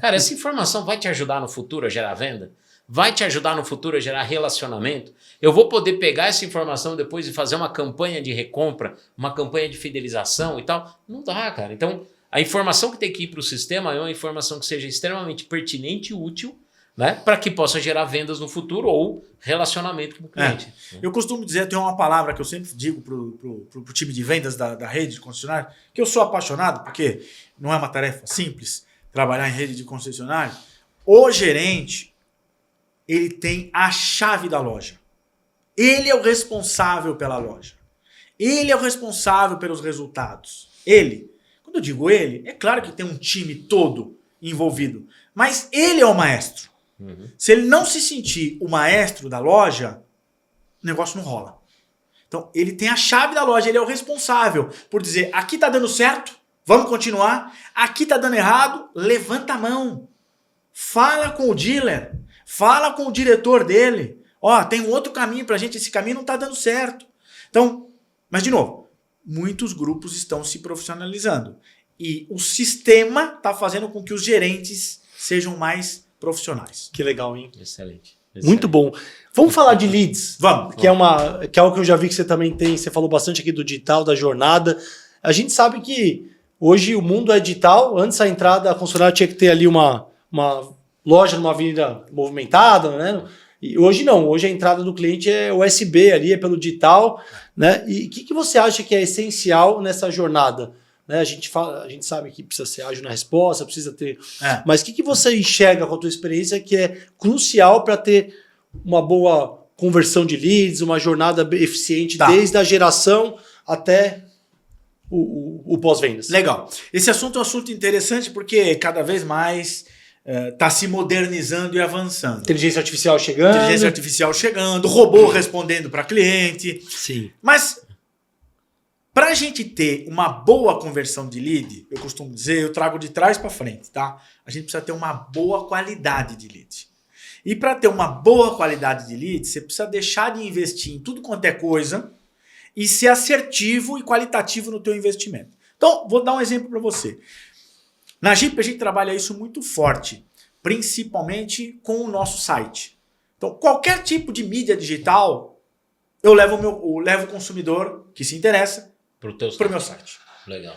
Cara, essa informação vai te ajudar no futuro a gerar venda? Vai te ajudar no futuro a gerar relacionamento? Eu vou poder pegar essa informação depois e fazer uma campanha de recompra, uma campanha de fidelização e tal? Não dá, cara. Então, a informação que tem que ir para o sistema é uma informação que seja extremamente pertinente e útil, né, para que possa gerar vendas no futuro ou relacionamento com o cliente. Eu costumo dizer, tem uma palavra que eu sempre digo pro time de vendas da rede de concessionário, que eu sou apaixonado, porque não é uma tarefa simples trabalhar em rede de concessionário. O gerente, ele tem a chave da loja. Ele é o responsável pela loja. Ele é o responsável pelos resultados. Ele. Quando eu digo ele, é claro que tem um time todo envolvido, mas ele é o maestro. Se ele não se sentir o maestro da loja, o negócio não rola. Então, ele tem a chave da loja, ele é o responsável por dizer, aqui tá dando certo, vamos continuar. Aqui tá dando errado, levanta a mão. Fala com o dealer, fala com o diretor dele. Tem um outro caminho pra gente, esse caminho não tá dando certo. Então, mas de novo, muitos grupos estão se profissionalizando. E o sistema tá fazendo com que os gerentes sejam mais profissionais. Que legal, hein? Excelente. Muito bom. Vamos falar de leads? Vamos. Que é algo que eu já vi que você também tem. Você falou bastante aqui do digital, da jornada. A gente sabe que hoje o mundo é digital. Antes da entrada, a concessionária tinha que ter ali uma loja numa avenida movimentada, né? E hoje não. Hoje a entrada do cliente é USB ali, é pelo digital, né? E o que você acha que é essencial nessa jornada? Né? A gente sabe que precisa ser ágil na resposta, precisa ter... Mas o que você enxerga com a tua experiência que é crucial para ter uma boa conversão de leads, uma jornada eficiente desde a geração até o pós-vendas? Legal. Esse assunto é um assunto interessante porque cada vez mais está se modernizando e avançando. Inteligência artificial chegando. Robô respondendo para cliente. Sim. Mas... para a gente ter uma boa conversão de lead, eu costumo dizer, eu trago de trás para frente, tá? A gente precisa ter uma boa qualidade de lead. E para ter uma boa qualidade de lead, você precisa deixar de investir em tudo quanto é coisa e ser assertivo e qualitativo no teu investimento. Então, vou dar um exemplo para você. Na Jeep a gente trabalha isso muito forte, principalmente com o nosso site. Então, qualquer tipo de mídia digital, eu levo o consumidor que se interessa para o meu site. Legal.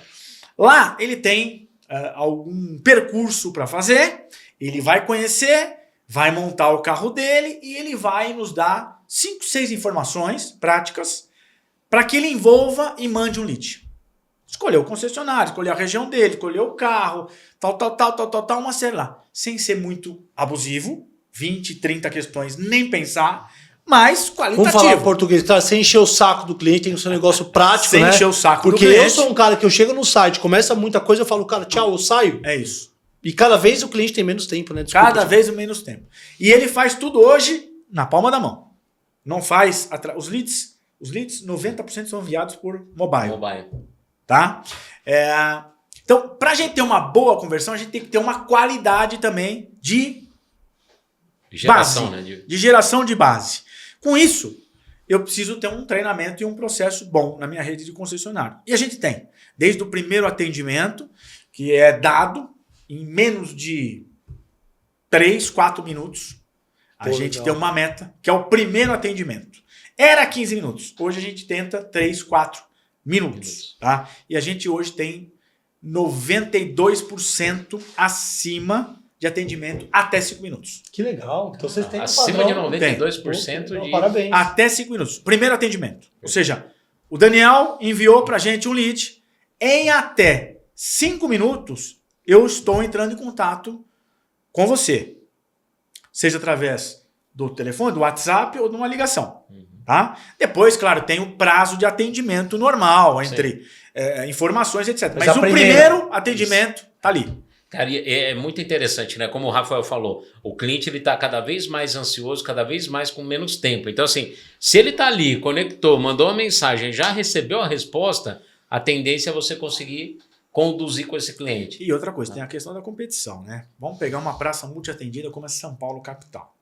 Lá ele tem algum percurso para fazer, ele vai conhecer, vai montar o carro dele e ele vai nos dar 5, 6 informações práticas para que ele envolva e mande um lead. Escolher o concessionário, escolher a região dele, escolher o carro, tal, uma série lá. Sem ser muito abusivo, 20, 30 questões, nem pensar, mas qualitativo. Vamos falar português, tá? Sem encher o saco do cliente, tem o seu negócio prático, sem né? encher o saco Porque do cliente. eu sou um cara que eu chego no site, começa muita coisa, eu falo, cara, tchau, eu saio. É isso. E cada vez o cliente tem menos tempo, né? Desculpa, Cada vez menos tempo. E ele faz tudo hoje na palma da mão. Não faz... Os leads, 90% são enviados por mobile. Tá? Então, para a gente ter uma boa conversão, a gente tem que ter uma qualidade também de geração, base, né? de geração de base. Com isso, eu preciso ter um treinamento e um processo bom na minha rede de concessionário. E a gente tem, desde o primeiro atendimento, que é dado em menos de 3, 4 minutos. A gente tem uma meta, que é o primeiro atendimento. Era 15 minutos. Hoje a gente tenta 3, 4 minutos. Tá? E a gente hoje tem 92% acima de atendimento até 5 minutos. Que legal. Então vocês têm acima de 92% de... Parabéns. Até 5 minutos. Primeiro atendimento. Ou seja, o Daniel enviou pra gente um lead. Em até 5 minutos, eu estou entrando em contato com você. Seja através do telefone, do WhatsApp ou de uma ligação. Tá? Depois, claro, tem o prazo de atendimento normal, entre informações, etc. Mas o primeiro atendimento tá ali. Cara, é muito interessante, né? Como o Rafael falou, o cliente ele está cada vez mais ansioso, cada vez mais com menos tempo. Então, assim, se ele está ali, conectou, mandou uma mensagem, já recebeu a resposta, a tendência é você conseguir conduzir com esse cliente. E outra coisa, tem a questão da competição, né? Vamos pegar uma praça multiatendida como é São Paulo, capital.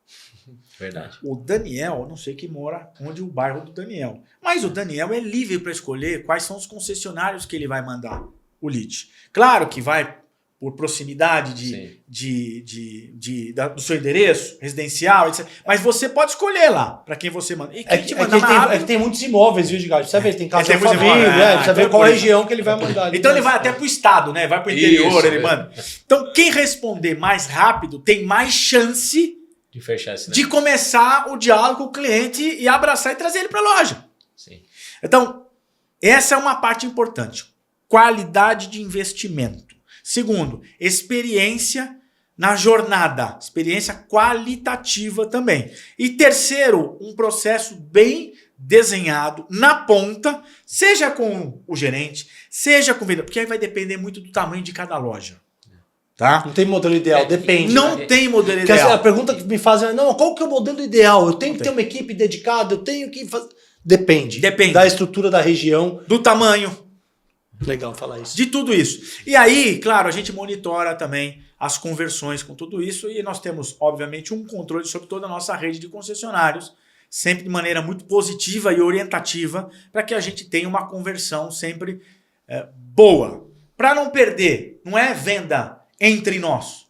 Verdade. O Daniel, não sei quem mora onde o bairro do Daniel, mas o Daniel é livre para escolher quais são os concessionários que ele vai mandar o lead. Claro que vai por proximidade do seu endereço residencial, etc. Mas você pode escolher lá para quem você manda. E quem te manda tem muitos imóveis, viu, Edgar? Precisa ver, tem casa de muitos família, imóveis, precisa ver qual região que ele vai mandar. Então ele vai até pro estado, né? Vai pro interior, ele manda. Então quem responder mais rápido tem mais chance de fechar esse de começar o diálogo com o cliente e abraçar e trazer ele para a loja. Sim. Então, essa é uma parte importante. Qualidade de investimento. Segundo, experiência na jornada. Experiência qualitativa também. E terceiro, um processo bem desenhado na ponta, seja com o gerente, seja com o vendedor, porque aí vai depender muito do tamanho de cada loja. Tá? Não tem modelo ideal, depende. Não tem modelo Porque ideal. a pergunta que me fazem é, não, qual que é o modelo ideal? Eu tenho que ter uma equipe dedicada, eu tenho que fazer... Depende. Da estrutura da região. Do tamanho. Legal falar isso. De tudo isso. E aí, claro, a gente monitora também as conversões com tudo isso e nós temos, obviamente, um controle sobre toda a nossa rede de concessionários, sempre de maneira muito positiva e orientativa, para que a gente tenha uma conversão sempre boa. Para não perder, não é venda entre nós,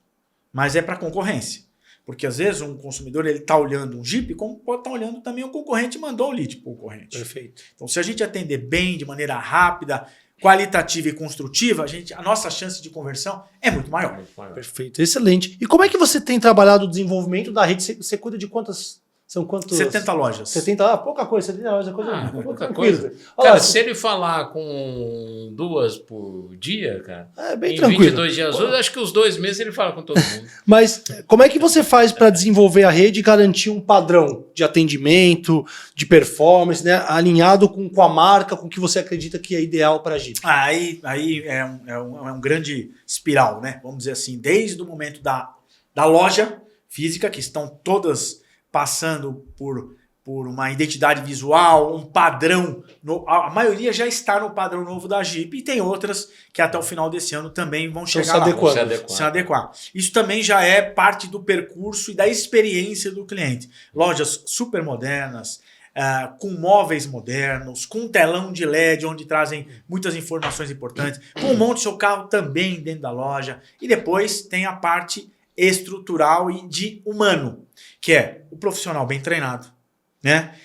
mas é para concorrência. Porque às vezes um consumidor ele está olhando um Jeep, como pode estar olhando também um concorrente mandou o lead para o concorrente. Perfeito. Então, se a gente atender bem, de maneira rápida, qualitativa e construtiva, a nossa chance de conversão é muito maior. Perfeito, excelente. E como é que você tem trabalhado o desenvolvimento da rede? Você cuida de quantas... São quantos? 70 lojas. 70, pouca coisa, 70 lojas é coisa pouca coisa. Cara, olha, se ele falar com 2 por dia, cara, é bem em tranquilo. 22 dias, acho que os 2 meses ele fala com todo mundo. Mas como é que você faz para desenvolver a rede e garantir um padrão de atendimento, de performance, né, alinhado com a marca, com o que você acredita que é ideal para a Jeep? Aí é um grande espiral, né? Vamos dizer assim, desde o momento da loja física, que estão todas passando por uma identidade visual, um padrão. A maioria já está no padrão novo da Jeep e tem outras que até o final desse ano também vão chegar lá. Se adequar. Isso também já é parte do percurso e da experiência do cliente. Lojas super modernas, com móveis modernos, com telão de LED onde trazem muitas informações importantes, com monte seu carro também dentro da loja. E depois tem a parte estrutural e de humano, que é o profissional bem treinado, né?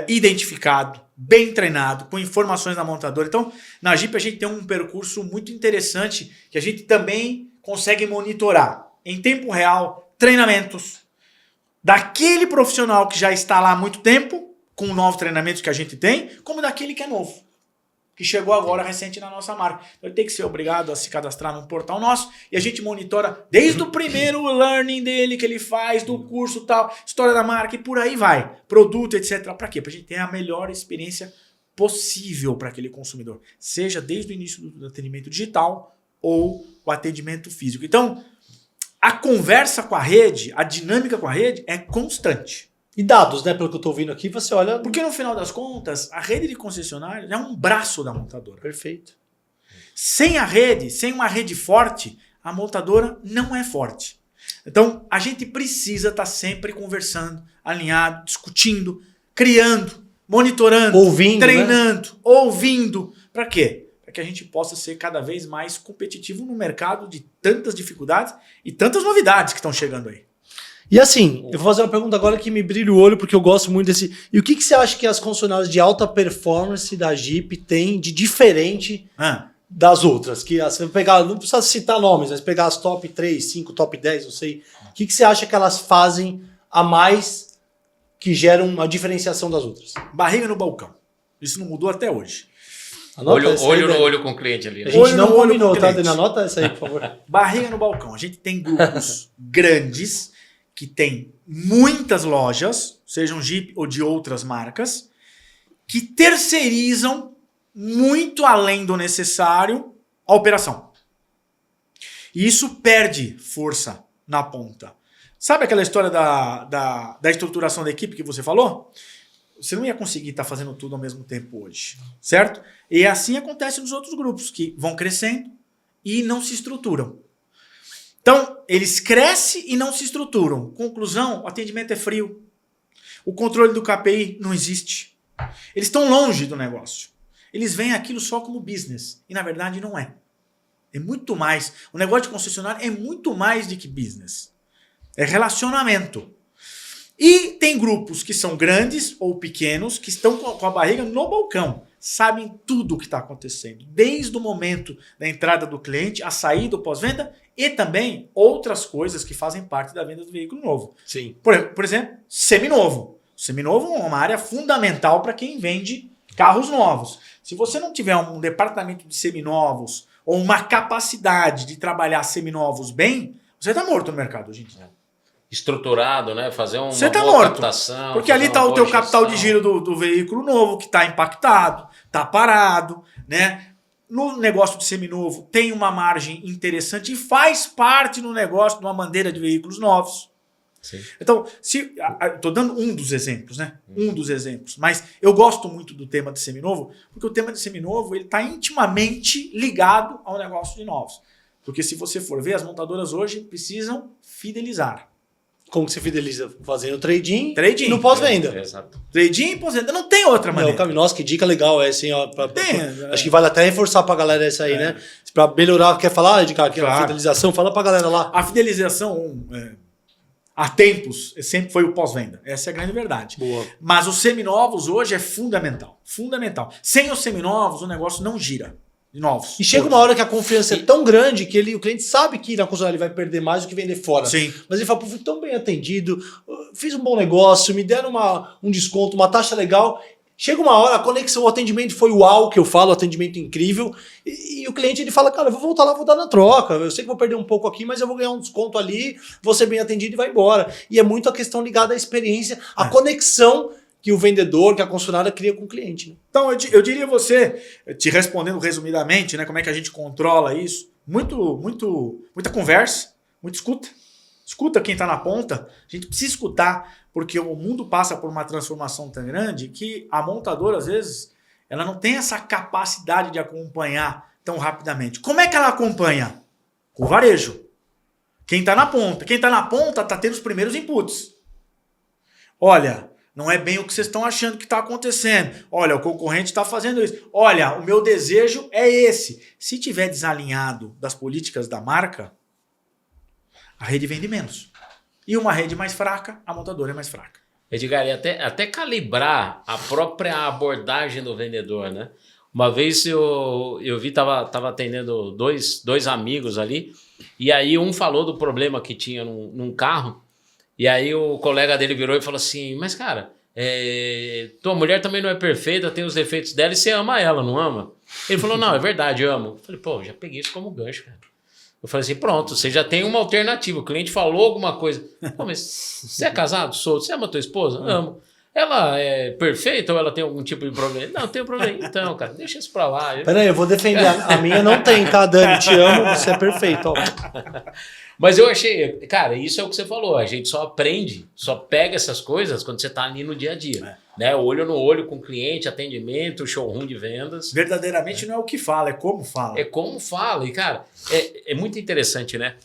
Identificado, bem treinado, com informações da montadora. Então, na Jeep a gente tem um percurso muito interessante que a gente também consegue monitorar em tempo real treinamentos daquele profissional que já está lá há muito tempo, com novos treinamentos que a gente tem, como daquele que é novo, que chegou agora recente na nossa marca. Então ele tem que ser obrigado a se cadastrar num portal nosso e a gente monitora desde o primeiro learning dele que ele faz, do curso tal, história da marca e por aí vai. Produto, etc. Para quê? Para a gente ter a melhor experiência possível para aquele consumidor. Seja desde o início do atendimento digital ou o atendimento físico. Então, a conversa com a rede, a dinâmica com a rede é constante. E dados, né? Pelo que eu estou ouvindo aqui, você olha... Porque no final das contas, a rede de concessionários é um braço da montadora. Perfeito. Sem a rede, sem uma rede forte, a montadora não é forte. Então, a gente precisa estar sempre conversando, alinhado, discutindo, criando, monitorando, ouvindo, treinando, ouvindo. Para quê? Para para que a gente possa ser cada vez mais competitivo no mercado de tantas dificuldades e tantas novidades que estão chegando aí. E assim, eu vou fazer uma pergunta agora que me brilha o olho, porque eu gosto muito desse... E o que você acha que as concessionárias de alta performance da Jeep têm de diferente das outras? Que você pegar, não precisa citar nomes, mas pegar as top 3, 5, top 10, não sei. O que você acha que elas fazem a mais que geram uma diferenciação das outras? Barriga no balcão. Isso não mudou até hoje. Olho no olho com o cliente ali. A Né? gente não combinou, tá? Anota essa aí, por favor. Barriga no balcão. A gente tem grupos grandes que tem muitas lojas, sejam Jeep ou de outras marcas, que terceirizam muito além do necessário a operação. E isso perde força na ponta. Sabe aquela história da estruturação da equipe que você falou? Você não ia conseguir estar fazendo tudo ao mesmo tempo hoje, certo? E assim acontece nos outros grupos, que vão crescendo e não se estruturam. Então, eles crescem e não se estruturam. Conclusão, o atendimento é frio. O controle do KPI não existe. Eles estão longe do negócio. Eles veem aquilo só como business. E, na verdade, não é. É muito mais. O negócio de concessionário é muito mais do que business. É relacionamento. E tem grupos que são grandes ou pequenos, que estão com a barriga no balcão. Sabem tudo o que está acontecendo. Desde o momento da entrada do cliente, a saída do pós-venda e também outras coisas que fazem parte da venda do veículo novo. Sim. Por exemplo, seminovo. Seminovo é uma área fundamental para quem vende carros novos. Se você não tiver um departamento de seminovos ou uma capacidade de trabalhar seminovos bem, você está morto no mercado hoje em dia. Estruturado, né? Fazer uma você tá boa morto, captação. porque ali está o teu capital de giro do veículo novo, que está impactado, está parado, né? No negócio de seminovo tem uma margem interessante e faz parte no negócio de uma bandeira de veículos novos. Sim. Então, estou dando um dos exemplos, né? Um dos exemplos. Mas eu gosto muito do tema de seminovo, porque o tema de seminovo está intimamente ligado ao negócio de novos. Porque se você for ver, as montadoras hoje precisam fidelizar. Como que você fideliza? Fazendo trade-in Trade-in. no pós-venda. Exato. Trade-in e pós-venda. Não tem outra maneira. Nossa, que dica legal essa, hein? Ó, acho que vale até reforçar pra galera essa aí, né? Pra melhorar, quer falar, Edgar, que a fidelização? Fala pra galera lá. A fidelização, há tempos, sempre foi o pós-venda. Essa é a grande verdade. Boa. Mas os seminovos hoje é fundamental. Fundamental. Sem os seminovos, o negócio não gira. De novos. E chega uma hora que a confiança é tão grande que o cliente sabe que na concessionária ele vai perder mais do que vender fora. Sim. Mas ele fala, pô, fui tão bem atendido, fiz um bom negócio, me deram um desconto, uma taxa legal. Chega uma hora, a conexão, o atendimento foi uau, que eu falo, atendimento incrível. E o cliente ele fala, cara, eu vou voltar lá, vou dar na troca. Eu sei que vou perder um pouco aqui, mas eu vou ganhar um desconto ali, vou ser bem atendido e vai embora. E é muito a questão ligada à experiência, à conexão que o vendedor, que a concessionária cria com o cliente. Né? Então, eu diria você, te respondendo resumidamente, né, como é que a gente controla isso, muita conversa, muita escuta. Escuta quem está na ponta. A gente precisa escutar, porque o mundo passa por uma transformação tão grande que a montadora, às vezes, ela não tem essa capacidade de acompanhar tão rapidamente. Como é que ela acompanha? Com o varejo. Quem está na ponta. Quem está na ponta está tendo os primeiros inputs. Olha, não é bem o que vocês estão achando que está acontecendo. Olha, o concorrente está fazendo isso. Olha, o meu desejo é esse. Se tiver desalinhado das políticas da marca, a rede vende menos. E uma rede mais fraca, a montadora é mais fraca. Edgar, e até calibrar a própria abordagem do vendedor, né? Uma vez eu vi, tava atendendo dois amigos ali, e aí um falou do problema que tinha num carro, e aí o colega dele virou e falou assim, mas cara, tua mulher também não é perfeita, tem os defeitos dela e você ama ela, não ama? Ele falou, não, é verdade, eu amo. Eu falei, pô, já peguei isso como gancho, cara. Eu falei assim, pronto, você já tem uma alternativa, o cliente falou alguma coisa. Pô, mas você é casado? Sou. Você ama tua esposa? Amo. Ela é perfeita ou ela tem algum tipo de problema? Não, tem um problema. Então, cara, deixa isso pra lá. Peraí, eu vou defender. A minha não tem, tá, Dani? Te amo, você é perfeito. Ó. Mas eu achei, cara, isso é o que você falou. A gente só aprende, só pega essas coisas quando você tá ali no dia a dia. Né? Olho no olho com o cliente, atendimento, showroom de vendas. Verdadeiramente não é o que fala, é como fala. É como fala. E, cara, é muito interessante, né?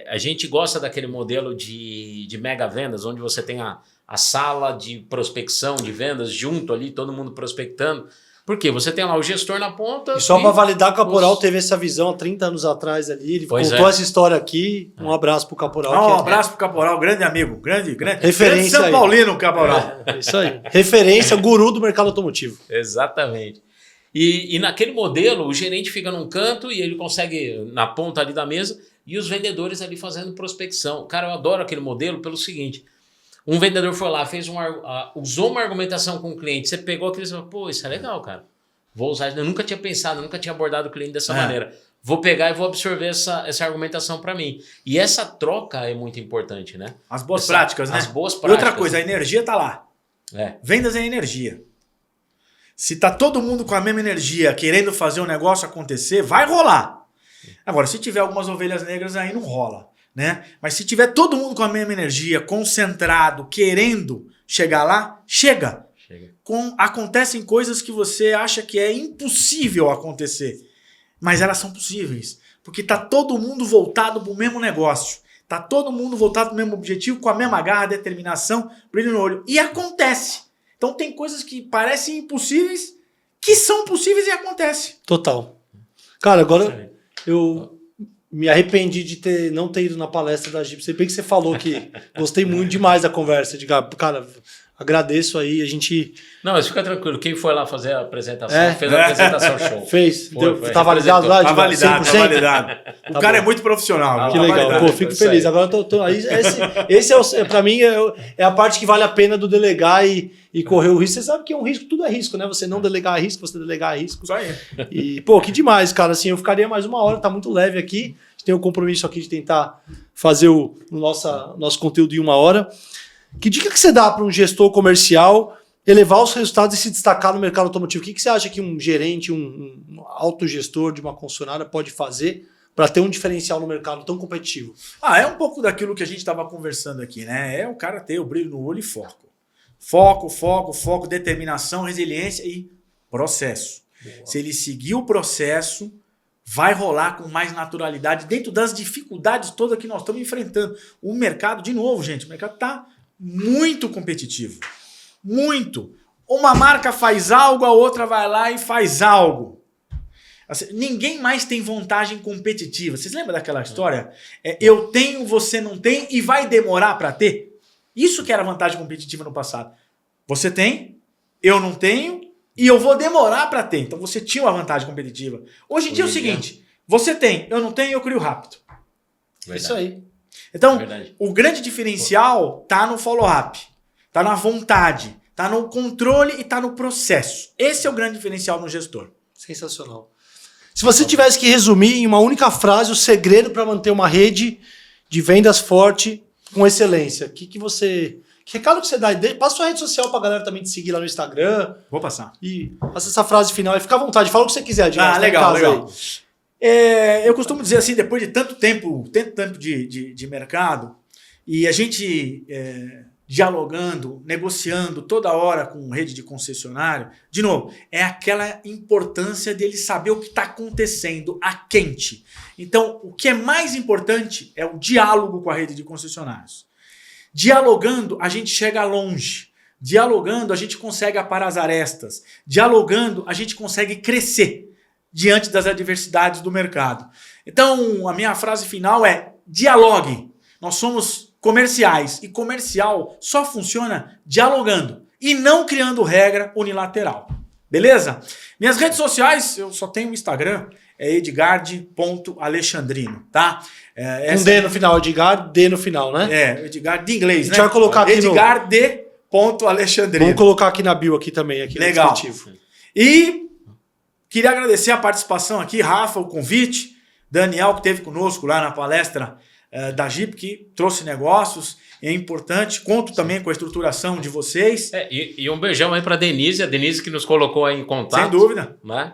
A gente gosta daquele modelo de mega vendas, onde você tem a sala de prospecção de vendas junto ali, todo mundo prospectando. Porque você tem lá o gestor na ponta. E só para validar, o Caporal teve essa visão há 30 anos atrás ali. Ele contou essa história aqui. Um abraço pro Caporal. Um abraço pro Caporal, grande amigo. Grande referência São Paulino, Caporal. Isso aí. Referência, guru do mercado automotivo. Exatamente. E naquele modelo, o gerente fica num canto e ele consegue, na ponta ali da mesa, e os vendedores ali fazendo prospecção. Cara, eu adoro aquele modelo pelo seguinte. Um vendedor foi lá, usou uma argumentação com o cliente, você pegou aquele e falou, pô, isso é legal, cara. Vou usar, eu nunca tinha pensado, nunca tinha abordado o cliente dessa maneira. Vou pegar e vou absorver essa argumentação para mim. E essa troca é muito importante, né? As boas práticas, né? As boas práticas. E outra coisa, a energia tá lá. Vendas é energia. Se tá todo mundo com a mesma energia, querendo fazer o negócio acontecer, vai rolar. Agora, se tiver algumas ovelhas negras, aí não rola. Né? Mas se tiver todo mundo com a mesma energia, concentrado, querendo chegar lá, chega. Acontecem coisas que você acha que é impossível acontecer, mas elas são possíveis, porque tá todo mundo voltado para o mesmo negócio, tá todo mundo voltado para o mesmo objetivo, com a mesma garra, determinação, brilho no olho, e acontece. Então tem coisas que parecem impossíveis, que são possíveis e acontece. Total. Cara, agora eu me arrependi de não ter ido na palestra da Jeep. Sei bem que você falou que gostei muito demais da conversa. Cara, agradeço aí, a gente... Não, mas fica tranquilo. Quem foi lá fazer a apresentação, fez a apresentação show. Fez. Tá validado lá? Tá validado, 100%? Tá validado. O cara é muito profissional. Que legal. Validado. Pô, fico feliz. Agora esse pra mim, é a parte que vale a pena do delegar e correr o risco. Você sabe que é um risco, tudo é risco, né? Você não delegar risco, você delegar risco. Isso aí. E, pô, que demais, cara. Assim, eu ficaria mais uma hora, tá muito leve aqui. A gente tem o compromisso aqui de tentar fazer o nosso conteúdo em 1 hora. Que dica que você dá para um gestor comercial elevar os resultados e se destacar no mercado automotivo? O que você acha que um gerente, um autogestor de uma concessionária pode fazer para ter um diferencial no mercado tão competitivo? É um pouco daquilo que a gente estava conversando aqui, né? É o cara ter o brilho no olho e foco. Foco, determinação, resiliência e processo. Boa. Se ele seguir o processo, vai rolar com mais naturalidade dentro das dificuldades todas que nós estamos enfrentando. O mercado, de novo, gente, o mercado está muito competitivo. Muito. Uma marca faz algo, a outra vai lá e faz algo. Assim, ninguém mais tem vantagem competitiva. Vocês lembram daquela história? Eu tenho, você não tem e vai demorar para ter? Isso que era vantagem competitiva no passado. Você tem, eu não tenho e eu vou demorar para ter. Então você tinha uma vantagem competitiva. Hoje em dia é o seguinte, você tem, eu não tenho, eu crio rápido. Verdade. Isso aí. Então, o grande diferencial tá no follow-up, tá na vontade, tá no controle e tá no processo. Esse é o grande diferencial no gestor. Sensacional. Se você tivesse que resumir em uma única frase o segredo para manter uma rede de vendas forte com excelência, que recado que você dá? Passa sua rede social pra galera também te seguir lá no Instagram. Vou passar. E passa essa frase final e fica à vontade, fala o que você quiser. Legal. Eu costumo dizer assim, depois de tanto tempo de mercado, e a gente dialogando, negociando toda hora com rede de concessionário, de novo, é aquela importância dele saber o que está acontecendo a quente. Então, o que é mais importante é o diálogo com a rede de concessionários. Dialogando, a gente chega longe. Dialogando, a gente consegue aparar as arestas. Dialogando, a gente consegue crescer diante das adversidades do mercado. Então, a minha frase final é: dialogue. Nós somos comerciais e comercial só funciona dialogando e não criando regra unilateral. Beleza? Minhas redes sociais, eu só tenho o Instagram, é edgard.alexandrino, tá? Um D no final, Edgard, D no final, né? Edgard de inglês, né? A gente vai colocar aqui edgard.alexandrino. Vamos colocar aqui na bio aqui também, aqui legal. No descritivo. E queria agradecer a participação aqui, Rafa, o convite, Daniel, que esteve conosco lá na palestra da Jeep, que trouxe negócios, é importante. Conto também com a estruturação de vocês. E um beijão aí para a Denise que nos colocou aí em contato. Sem dúvida. Né?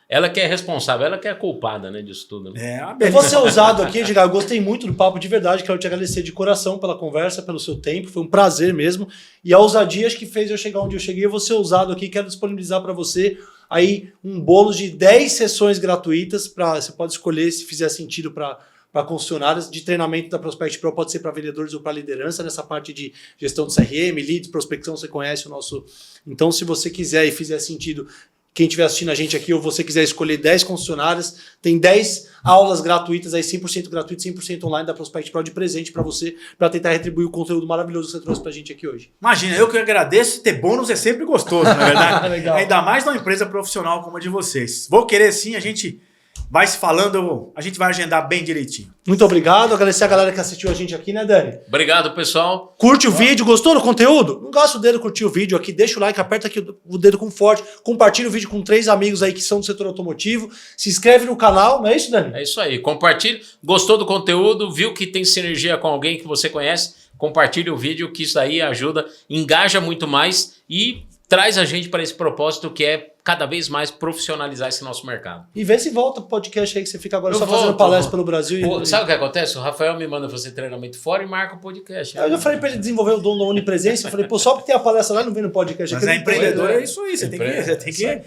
Ela que é responsável, ela que é culpada, né, disso tudo. Né? Eu vou ser ousado aqui, Edgar. Eu gostei muito do papo de verdade. Quero te agradecer de coração pela conversa, pelo seu tempo. Foi um prazer mesmo. E a ousadia que fez eu chegar onde eu cheguei. Eu vou ser ousado aqui. Quero disponibilizar para você aí um bônus de 10 sessões gratuitas. Você pode escolher se fizer sentido para concessionárias, de treinamento da Prospect Pro, pode ser para vendedores ou para liderança, nessa parte de gestão de CRM, leads, prospecção, você conhece o nosso... Então, se você quiser e fizer sentido, quem estiver assistindo a gente aqui ou você quiser escolher 10 concessionárias, tem 10 aulas gratuitas, aí 100% gratuito, 100% online da Prospect Pro de presente para você, para tentar retribuir o conteúdo maravilhoso que você trouxe pra gente aqui hoje. Imagina, eu que agradeço, ter bônus é sempre gostoso, na verdade. Legal. Ainda mais numa empresa profissional como a de vocês. Vou querer sim, a gente vai se falando, a gente vai agendar bem direitinho. Muito obrigado, agradecer a galera que assistiu a gente aqui, né, Dani? Obrigado, pessoal. Curte o vídeo, gostou do conteúdo? Não gasta o dedo curtir o vídeo aqui, deixa o like, aperta aqui o dedo com forte, compartilha o vídeo com 3 amigos aí que são do setor automotivo, se inscreve no canal, não é isso, Dani? É isso aí. Compartilhe. Gostou do conteúdo? Viu que tem sinergia com alguém que você conhece? Compartilhe o vídeo, que isso aí ajuda, engaja muito mais e traz a gente para esse propósito que é cada vez mais profissionalizar esse nosso mercado. E vê se volta pro podcast aí que você fica agora Eu só volto, fazendo palestra pelo Brasil. Pô, sabe o que acontece? O Rafael me manda fazer treinamento fora e marca o podcast. Eu já falei pra ele desenvolver o dom da onipresença, eu falei, pô, só porque tem a palestra lá não vem no podcast. Mas aqui, é empreendedor, não é isso aí, você tem que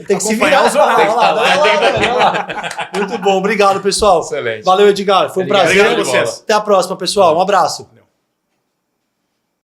tem que se acompanhar virar os horários. Olha lá. Muito bom, obrigado, pessoal. Excelente. Valeu, Edgar. Foi um prazer. Obrigado a vocês. Até a próxima, pessoal. Um abraço.